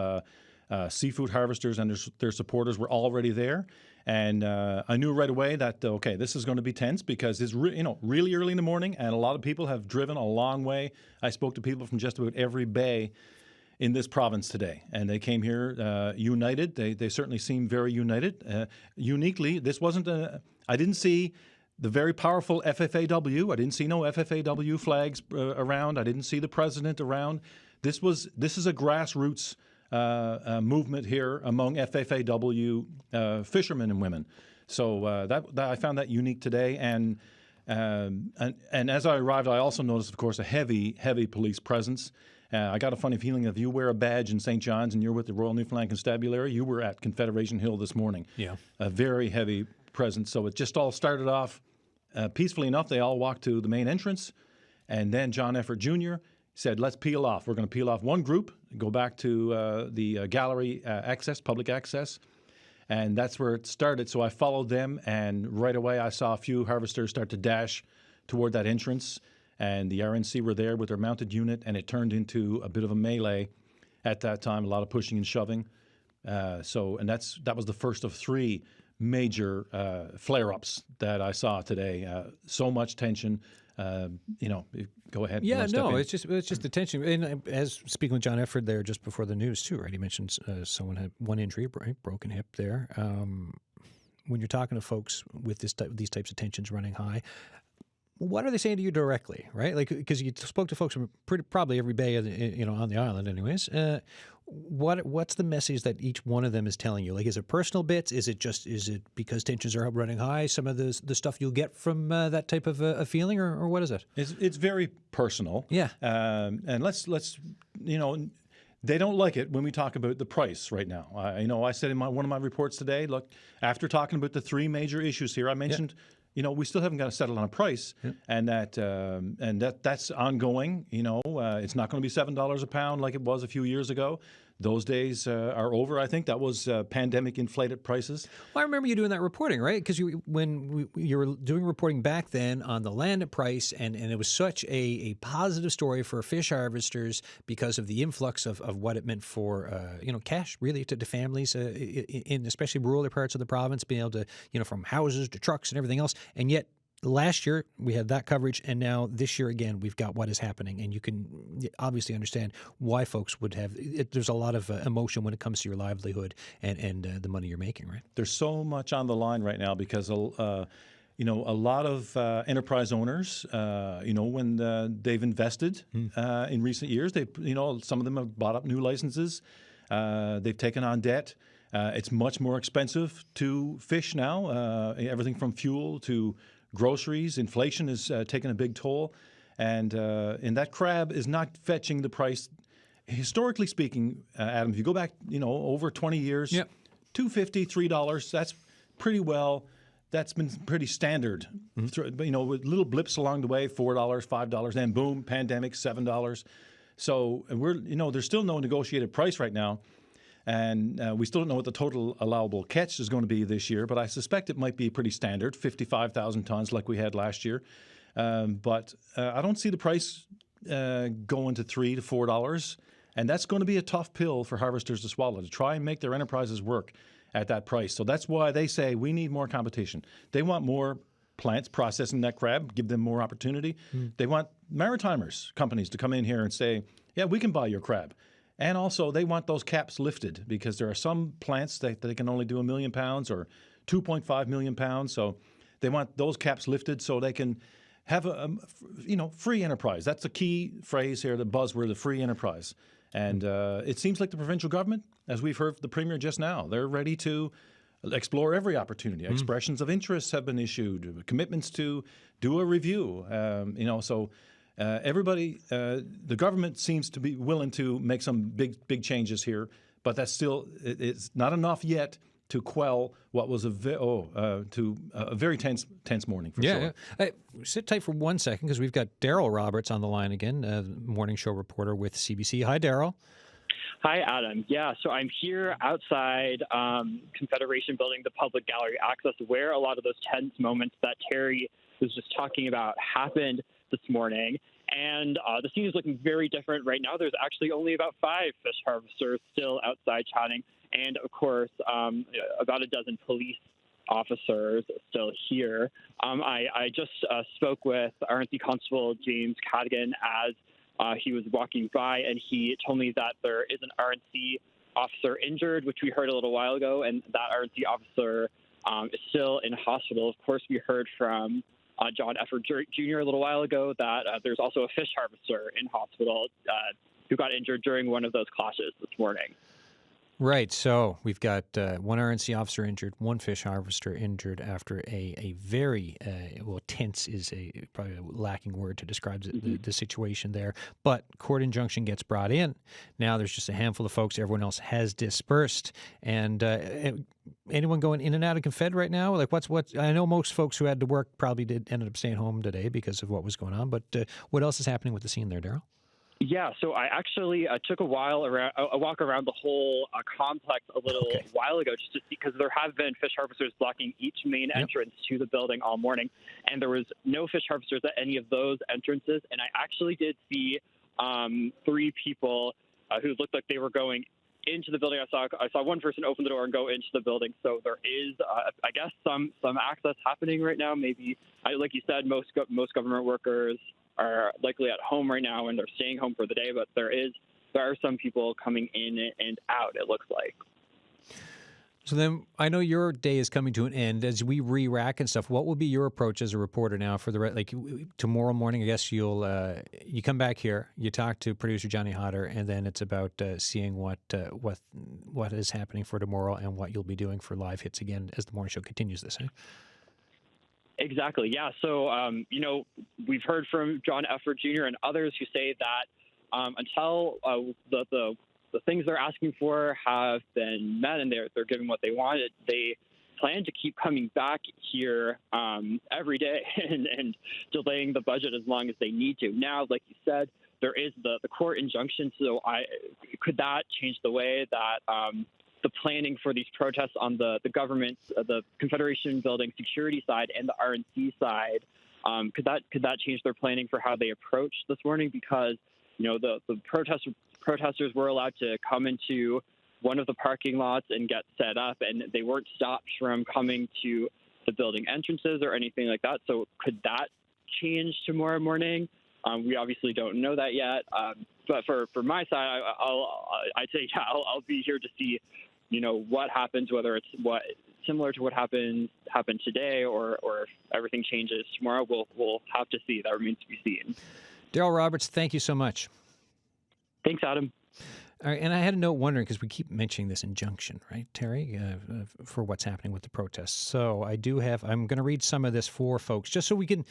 seafood harvesters and their supporters were already there. And I knew right away that, okay, this is going to be tense because it's really early in the morning, and a lot of people have driven a long way. I spoke to people from just about every bay in this province today, and they came here united. They certainly seem very united. Uniquely, this wasn't I didn't see the very powerful FFAW. I didn't see no FFAW flags around. I didn't see the president around. This is a grassroots movement here among FFAW fishermen and women. So that I found that unique today. And as I arrived, I also noticed, of course, a heavy police presence. I got a funny feeling if you wear a badge in St. John's and you're with the Royal Newfoundland Constabulary, you were at Confederation Hill this morning. Yeah. A very heavy presence. So it just all started off peacefully enough. They all walked to the main entrance. And then John Efford Jr. said, let's peel off. We're going to peel off one group, go back to the gallery access, public access, and that's where it started. So I followed them, and right away I saw a few harvesters start to dash toward that entrance, and the RNC were there with their mounted unit, and it turned into a bit of a melee at that time, a lot of pushing and shoving. That was the first of three major flare-ups that I saw today. So much tension. Go ahead. Yeah, no, it's just the tension. And as speaking with John Efford there just before the news too, right? He mentioned someone had one injury, right? Broken hip there. When you're talking to folks with these types of tensions running high, what are they saying to you directly, right? Like, because you spoke to folks from probably every bay, on the island, anyways. What's the message that each one of them is telling you? Like, is it personal bits? Is it because tensions are running high? Some of the stuff you'll get from that type of a feeling, or what is it? It's very personal. Yeah. And let's they don't like it when we talk about the price right now. I said in one of my reports today, look, after talking about the three major issues here, I mentioned. Yeah. We still haven't got to settle on a price, and that's ongoing. It's not going to be $7 a pound like it was a few years ago. Those days are over. I think that was pandemic inflated prices. Well, I remember you doing that reporting, right? Because when you were doing reporting back then on the land price, and it was such a positive story for fish harvesters because of the influx of what it meant for cash really to families in especially rural parts of the province, being able to from houses to trucks and everything else, and yet. Last year, we had that coverage, and now this year again, we've got what is happening. And you can obviously understand why folks would have there's a lot of emotion when it comes to your livelihood and the money you're making, right? There's so much on the line right now because, a lot of enterprise owners, when they've invested in recent years, some of them have bought up new licenses. They've taken on debt. It's much more expensive to fish now, everything from fuel to groceries. Inflation is taking a big toll, and that crab is not fetching the price. Historically speaking, Adam, if you go back, over 20 years, $2.50, $3, that's pretty well. That's been pretty standard. Mm-hmm. With little blips along the way, $4, $5, and boom, pandemic, $7. So there's still no negotiated price right now. And we still don't know what the total allowable catch is going to be this year, but I suspect it might be pretty standard, 55,000 tons like we had last year. But I don't see the price going to $3 to $4, and that's going to be a tough pill for harvesters to swallow, to try and make their enterprises work at that price. So that's why they say we need more competition. They want more plants processing that crab, give them more opportunity. They want maritimers, companies, to come in here and say, yeah, we can buy your crab. And also, they want those caps lifted because there are some plants that they can only do 1 million pounds or 2.5 million pounds. So they want those caps lifted so they can have a free enterprise. That's the key phrase here, the buzzword, the free enterprise. And it seems like the provincial government, as we've heard from the Premier just now, they're ready to explore every opportunity. Expressions of interest have been issued, commitments to do a review. Everybody, the government seems to be willing to make some big changes here, but that's still, it's not enough yet to quell what was a very tense morning for sure. Yeah. Sit tight for 1 second because we've got Daryl Roberts on the line again, morning show reporter with CBC. Hi, Daryl. Hi, Adam. Yeah, so I'm here outside Confederation Building, the public gallery access, where a lot of those tense moments that Terry was just talking about happened this morning. And the scene is looking very different right now. There's actually only about 5 fish harvesters still outside chatting. And, of course, about a dozen police officers still here. I just spoke with RNC Constable James Cadigan as he was walking by, and he told me that there is an RNC officer injured, which we heard a little while ago, and that RNC officer is still in hospital. Of course, we heard from John Efford Jr. a little while ago that there's also a fish harvester in hospital who got injured during one of those clashes this morning. Right. So we've got one RNC officer injured, one fish harvester injured after a very, tense is probably a lacking word to describe the situation there. But court injunction gets brought in. Now there's just a handful of folks. Everyone else has dispersed. And anyone going in and out of Confed right now? Like what? I know most folks who had to work probably ended up staying home today because of what was going on. But what else is happening with the scene there, Daryl? Yeah, so I actually took a walk around the whole complex a little while ago just to see, because there have been fish harvesters blocking each main entrance to the building all morning, and there was no fish harvesters at any of those entrances. And I actually did see 3 people who looked like they were going into the building. I saw one person open the door and go into the building. So there is, I guess, some access happening right now. Maybe, like you said, most government workers are likely at home right now and they're staying home for the day, but there are some people coming in and out, it looks like. So then I know your day is coming to an end as we re-rack and stuff. What will be your approach as a reporter now for tomorrow morning? I guess you come back here, you talk to producer Johnny Hodder, and then it's about seeing what is happening for tomorrow and what you'll be doing for live hits again as the morning show continues this. Exactly. Yeah. So, we've heard from John Efford Jr. and others who say that until the things they're asking for have been met and they're given what they wanted, they plan to keep coming back here every day and delaying the budget as long as they need to. Now, like you said, there is the court injunction. So could that change the way that the planning for these protests on the government's, the Confederation Building security side and the RNC side, could that change their planning for how they approach this morning? Because, the protesters were allowed to come into one of the parking lots and get set up, and they weren't stopped from coming to the building entrances or anything like that. So could that change tomorrow morning? We obviously don't know that yet. But for my side, I'll be here to see, what happens, whether it's similar to what happened today, or if everything changes tomorrow. We'll have to see. That remains to be seen. Daryl Roberts, thank you so much. Thanks, Adam. All right, and I had a note wondering, because we keep mentioning this injunction, right, Terry, for what's happening with the protests. So I'm going to read some of this for folks, just so we can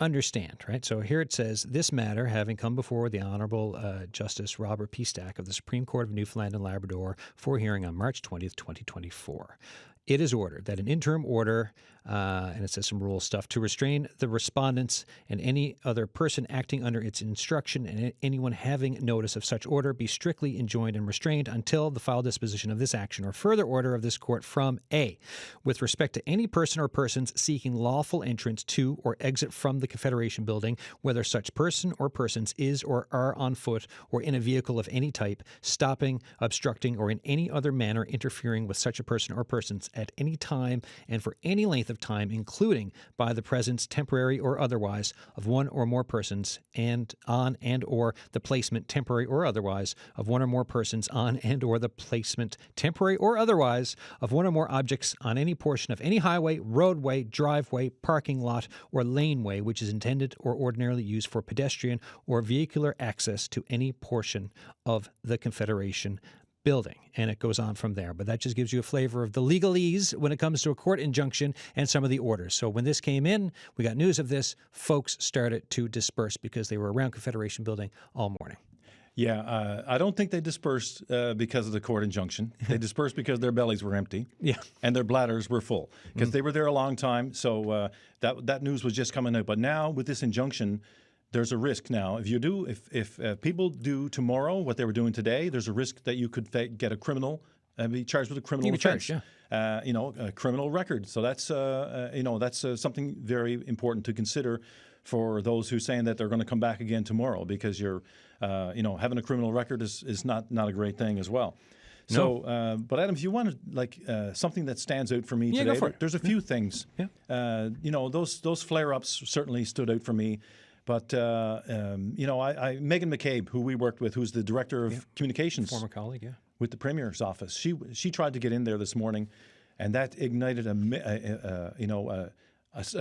understand, right? So here it says, this matter having come before the Honorable Justice Robert P. Stack of the Supreme Court of Newfoundland and Labrador for hearing on March 20th, 2024. It is ordered that an interim order, and it says some rule stuff, to restrain the respondents and any other person acting under its instruction and anyone having notice of such order be strictly enjoined and restrained until the final disposition of this action or further order of this court from A, with respect to any person or persons seeking lawful entrance to or exit from the Confederation Building, whether such person or persons is or are on foot or in a vehicle of any type, stopping, obstructing, or in any other manner interfering with such a person or persons at any time and for any length of of time, including by the presence, temporary or otherwise, of one or more persons and on and or the placement, temporary or otherwise, of one or more persons on and or the placement, temporary or otherwise, of one or more objects on any portion of any highway, roadway, driveway, parking lot, or laneway which is intended or ordinarily used for pedestrian or vehicular access to any portion of the Confederation Building. And it goes on from there. But that just gives you a flavor of the legalese when it comes to a court injunction and some of the orders. So when this came in, we got news of this, folks started to disperse because they were around Confederation Building all morning. Yeah, I don't think they dispersed because of the court injunction. They dispersed because their bellies were empty, and their bladders were full because they were there a long time. So that news was just coming out. But now with this injunction, there's a risk now. If people do tomorrow what they were doing today, there's a risk that you could get a criminal, be charged with a criminal offense. A criminal record. So that's something very important to consider for those who are saying that they're going to come back again tomorrow, because you're, having a criminal record is not a great thing as well. So, but Adam, if you want to something that stands out for me today, go for it. There's a few things. Those flare-ups certainly stood out for me. But Megan McCabe, who we worked with, who's the director of communications, Former colleague, with the Premier's office, she tried to get in there this morning, and that ignited a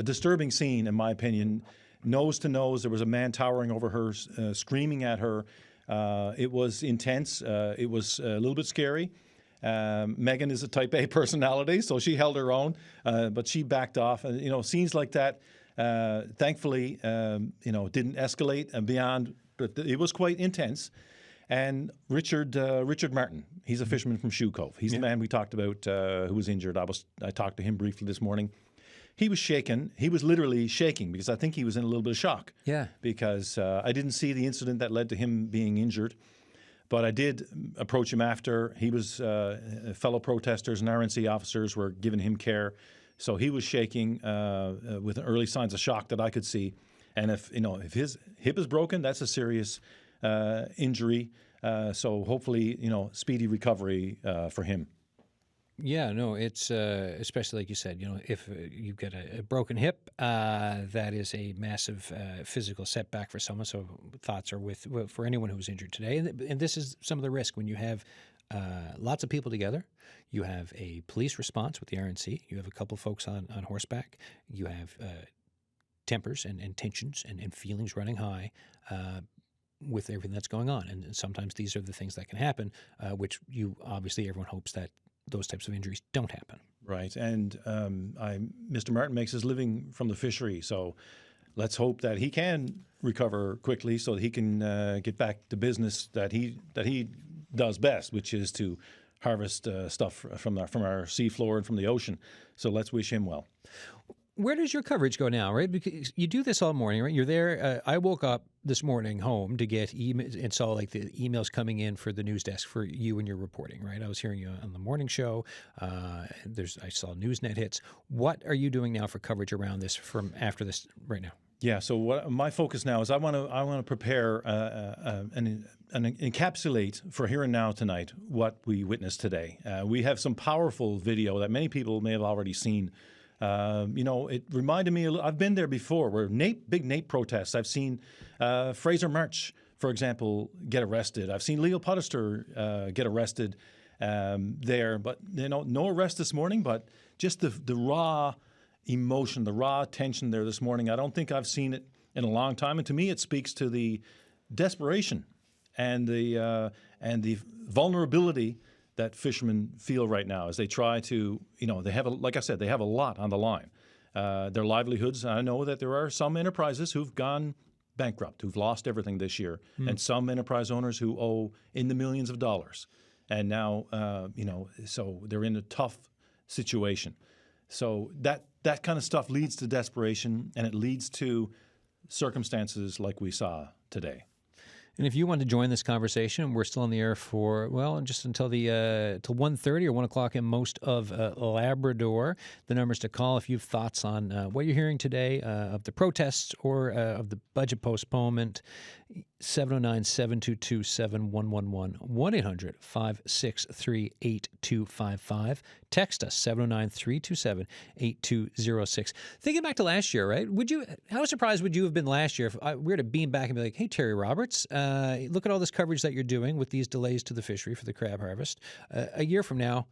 disturbing scene, in my opinion. Nose to nose, there was a man towering over her, screaming at her. It was intense. It was a little bit scary. Megan is a Type A personality, so she held her own, but she backed off. Scenes like that, thankfully, didn't escalate beyond, but it was quite intense. And Richard Martin, he's a fisherman from Shoe Cove. He's the man we talked about who was injured. I talked to him briefly this morning. He was shaken. He was literally shaking because I think he was in a little bit of shock. Yeah. Because I didn't see the incident that led to him being injured, but I did approach him after. He was fellow protesters and RNC officers were giving him care. So he was shaking with early signs of shock that I could see. And if his hip is broken, that's a serious injury. So hopefully, speedy recovery for him. Yeah, no, it's especially like you said, if you've got a broken hip, that is a massive physical setback for someone. So thoughts are for anyone who's injured today. And this is some of the risk when you have lots of people together. You have a police response with the RNC. You have a couple folks on horseback. You have tempers and tensions and feelings running high with everything that's going on. And sometimes these are the things that can happen, which everyone hopes that those types of injuries don't happen. Right. And Mr. Martin makes his living from the fishery. So let's hope that he can recover quickly so that he can get back to business that he does best, which is to harvest stuff from our seafloor and from the ocean. So let's wish him well. Where does your coverage go now, right? Because you do this all morning, right? You're there. I woke up this morning home to get emails and saw the emails coming in for the news desk for you and your reporting, right? I was hearing you on the morning show. I saw Newsnet hits. What are you doing now for coverage around this from after this right now? Yeah. So what my focus now is I want to prepare and encapsulate for here and now tonight what we witnessed today. We have some powerful video that many people may have already seen. It reminded me, I've been there before, where big Nape protests. I've seen Fraser March, for example, get arrested. I've seen Leo Podester get arrested there. But, no arrest this morning, but just the raw emotion, the raw tension there this morning. I don't think I've seen it in a long time. And to me, it speaks to the desperation and the vulnerability that fishermen feel right now as they try to, they have, like I said, they have a lot on the line. Their livelihoods. I know that there are some enterprises who've gone bankrupt, who've lost everything this year, and some enterprise owners who owe in the millions of dollars. And now, so they're in a tough situation. So that kind of stuff leads to desperation, and it leads to circumstances like we saw today. And if you want to join this conversation, we're still on the air for, just until till 1:30 or 1 o'clock in most of Labrador. The numbers to call if you have thoughts on what you're hearing today of the protests or of the budget postponement. 709-722-7111, 1-800-563-8255. Text us, 709-327-8206. Thinking back to last year, right? How surprised would you have been last year if we were to beam back and be like, hey, Terry Roberts, look at all this coverage that you're doing with these delays to the fishery for the crab harvest. A year from now,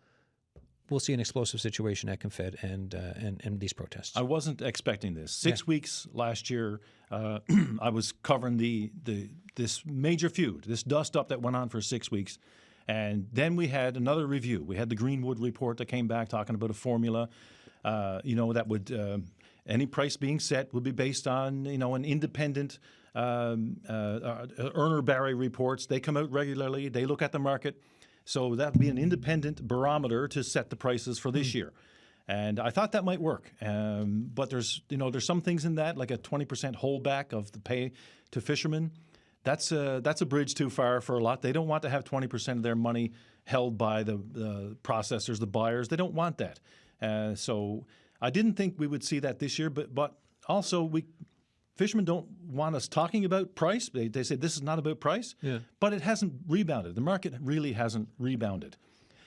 we'll see an explosive situation at Confed and these protests. I wasn't expecting this. 6 weeks last year, I was covering this major feud, this dust-up that went on for 6 weeks. And then we had another review. We had the Greenwood report that came back talking about a formula, that would any price being set would be based on, an independent Erner Barry reports. They come out regularly. They look at the market. So that would be an independent barometer to set the prices for this year. And I thought that might work. But there's some things in that, like a 20% holdback of the pay to fishermen. That's a bridge too far for a lot. They don't want to have 20% of their money held by the processors, the buyers. They don't want that. So I didn't think we would see that this year. But also fishermen don't want us talking about price. They say this is not about price. Yeah. But it hasn't rebounded. The market really hasn't rebounded.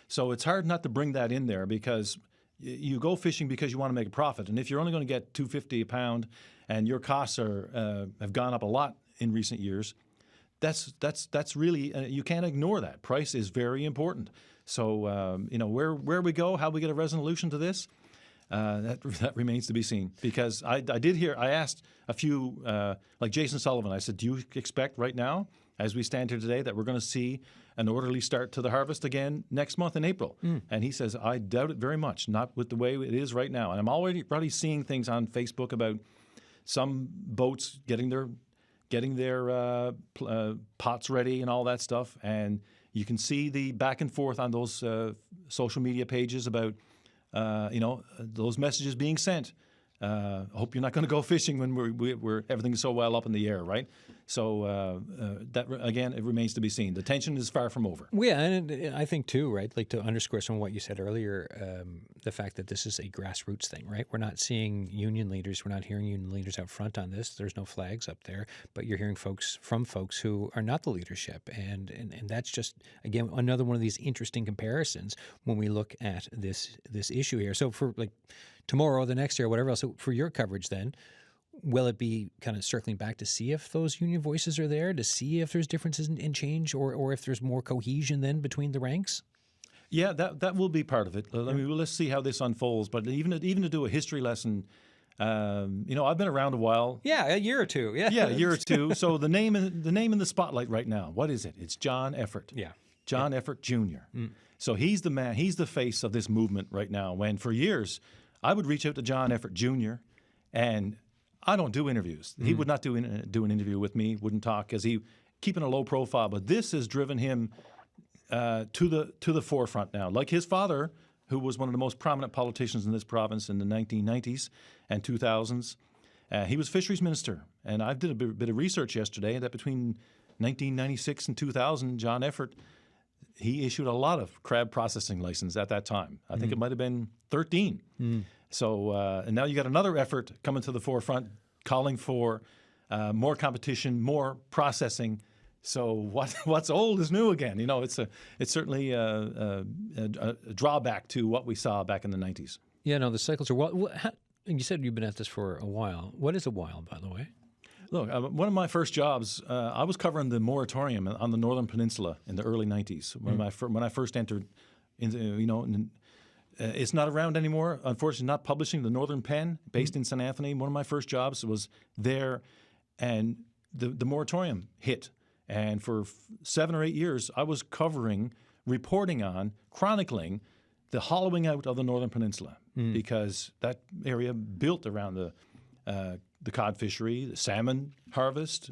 So it's hard not to bring that in there because you go fishing because you want to make a profit. And if you're only going to get $2.50 a pound and your costs have gone up a lot in recent years, that's really you can't ignore that. Price is very important. So where we go, how we get a resolution to this, that remains to be seen. Because I asked a few like Jason Sullivan. I said, do you expect right now, as we stand here today, that we're going to see an orderly start to the harvest again next month in April? And he says, I doubt it very much, not with the way it is right now. And I'm already seeing things on Facebook about some boats getting their pots ready and all that stuff. And you can see the back and forth on those social media pages about those messages being sent. I hope you're not going to go fishing when we're everything's so well up in the air, right? So that again, it remains to be seen. The tension is far from over. Yeah, and I think too, right? Like to underscore some of what you said earlier, the fact that this is a grassroots thing, right? We're not seeing union leaders. We're not hearing union leaders out front on this. There's no flags up there, but you're hearing folks who are not the leadership, and that's just again another one of these interesting comparisons when we look at this issue here. So for like tomorrow, the next year, whatever else. So for your coverage, then. Will it be kind of circling back to see if those union voices are there, to see if there's differences in change or if there's more cohesion then between the ranks? Yeah, that will be part of it. Let's see how this unfolds. But even to do a history lesson, I've been around a while. Yeah, a year or two. Yeah, a year or two. So the name in the spotlight right now, what is it? It's John Effort. Yeah. John Effort Jr. So he's the man. He's the face of this movement right now. When for years I would reach out to John Effort Jr. and I don't do interviews. He would not do an interview with me, wouldn't talk, because he keeping a low profile. But this has driven him to the forefront now. Like his father, who was one of the most prominent politicians in this province in the 1990s and 2000s. He was fisheries minister. And I did a bit of research yesterday that between 1996 and 2000, John Effort, he issued a lot of crab processing licenses at that time. I think it might have been 13. So and now you got another effort coming to the forefront, calling for more competition, more processing. So what's old is new again. It's certainly a drawback to what we saw back in the 90s. Yeah, no, the cycles are you said you've been at this for a while. What is a while, by the way? Look, one of my first jobs, I was covering the moratorium on the Northern Peninsula in the early 90s when I first entered into, it's not around anymore. Unfortunately, not publishing the Northern Pen, based in St. Anthony. One of my first jobs was there, and the moratorium hit. And for 7 or 8 years, I was reporting on, chronicling the hollowing out of the Northern Peninsula because that area built around the cod fishery, the salmon harvest.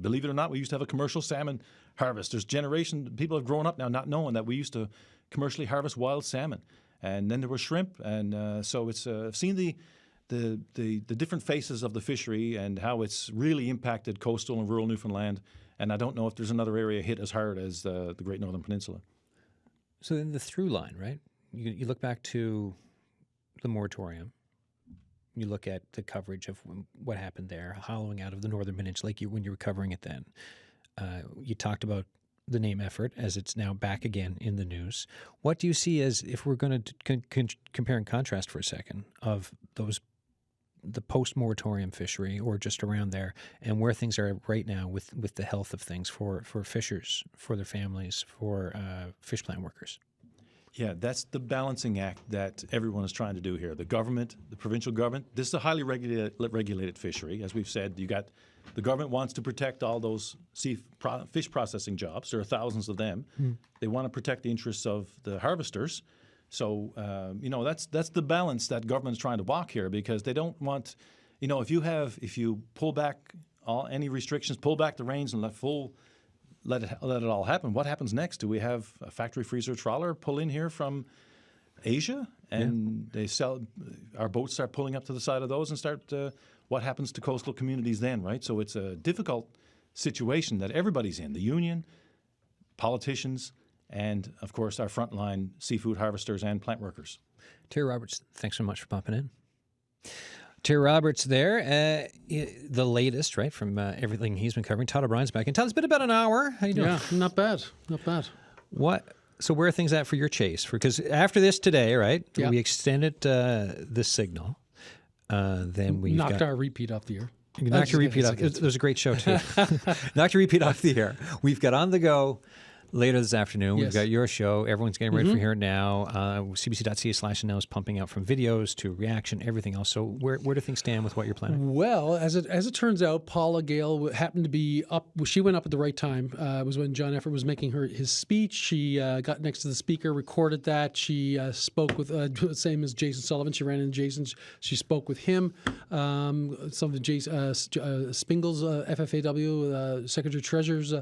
Believe it or not, we used to have a commercial salmon harvest. There's people have grown up now not knowing that we used to commercially harvest wild salmon. And then there was shrimp, and so it's I've seen the different faces of the fishery and how it's really impacted coastal and rural Newfoundland. And I don't know if there's another area hit as hard as the Great Northern Peninsula. So then the through line, right? You look back to the moratorium. You look at the coverage of what happened there, hollowing out of the Northern Peninsula, when you were covering it then. You talked about the name effort as it's now back again in the news. What do you see as, if we're going to compare and contrast for a second, of the post-moratorium fishery or just around there, and where things are right now with the health of things for fishers, for their families, for fish plant workers? Yeah, that's the balancing act that everyone is trying to do here. The government, the provincial government, this is a highly regulated fishery. As we've said, the government wants to protect all those fish processing jobs. There are thousands of them. They want to protect the interests of the harvesters. So, that's the balance that government is trying to walk here, because they don't want, if you pull back any restrictions, pull back the reins and let it all happen. What happens next? Do we have a factory freezer trawler pull in here from Asia and our boats start pulling up to the side of those and start? What happens to coastal communities then, right? So it's a difficult situation that everybody's in: the union, politicians, and of course our frontline seafood harvesters and plant workers. Terry Roberts, thanks so much for popping in. Terry Roberts there, the latest, right, from everything he's been covering. Todd O'Brien's back in town. It's been about an hour. How you doing? Yeah, not bad. So where are things at for your chase? Because after this today, right, Yeah. we extended this signal. Then we knocked our repeat off the air. Knocked your repeat off. It was a great show, too. Knocked your repeat off the air. We've got On the Go later this afternoon. We've got your show. Everyone's getting ready for here now. CBC.ca/now is pumping out from videos to reaction, everything else. So where do things stand with what you're planning? Well, as it turns out, Paula Gale happened to be up. She went up at the right time. It was when John Effort was making his speech. She got next to the speaker, recorded that. She spoke with same as Jason Sullivan. She ran into Jason. She spoke with him. Some of the Spingle's FFAW Secretary Treasurer's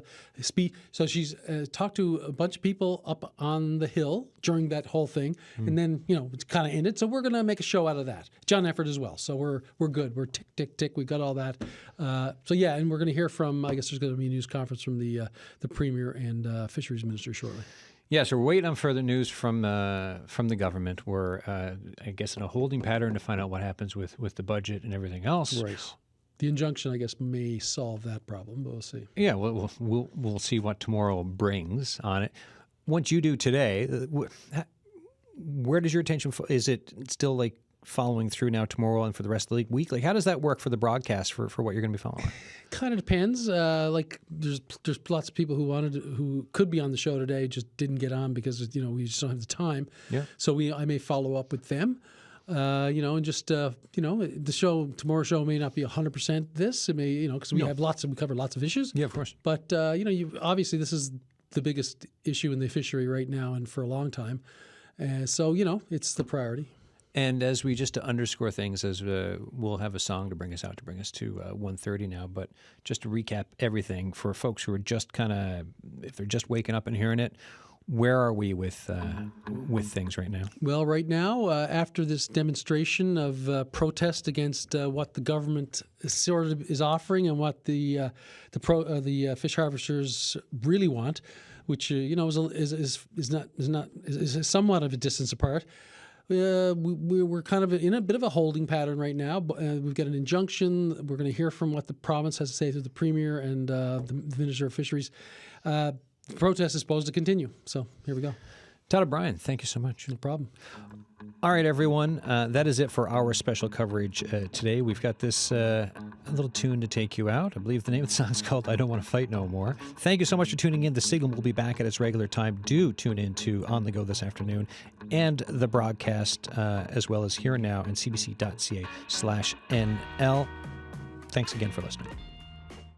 speech. So she's talked to a bunch of people up on the Hill during that whole thing, and then it's kind of ended. So we're going to make a show out of that. John Effort as well. So we're good. We're tick tick tick. We got all that. So yeah, and we're going to hear from. I guess there's going to be a news conference from the Premier and Fisheries Minister shortly. Yeah, so we're waiting on further news from the government. We're I guess in a holding pattern to find out what happens with the budget and everything else. Right. The injunction, I guess, may solve that problem, but we'll see. Yeah, we'll see what tomorrow brings on it. Once you do today, where does your attention? Is it still like following through now tomorrow and for the rest of the week? Like, how does that work for the broadcast for what you're going to be following? Kind of depends. There's lots of people who could be on the show today, just didn't get on because we just don't have the time. Yeah. So I may follow up with them. And just the tomorrow's show may not be 100% this. It may, because we cover lots of issues. Yeah, of course. But obviously this is the biggest issue in the fishery right now and for a long time. So it's the priority. And as we just to underscore things, as we'll have a song to bring us to 1:30 now. But just to recap everything for folks who are just if they're just waking up and hearing it. Where are we with things right now? Well, right now, after this demonstration of protest against what the government is offering and what the fish harvesters really want, which is somewhat of a distance apart. We're kind of in a bit of a holding pattern right now. We've got an injunction. We're going to hear from what the province has to say to the Premier and the Minister of Fisheries. The protest is supposed to continue. So here we go. Todd O'Brien, thank you so much. No problem. All right, everyone. That is it for our special coverage today. We've got this a little tune to take you out. I believe the name of the song is called I Don't Want to Fight No More. Thank you so much for tuning in. The Signal will be back at its regular time. Do tune in to On the Go this afternoon and the broadcast as well as Here and Now and cbc.ca/NL. Thanks again for listening.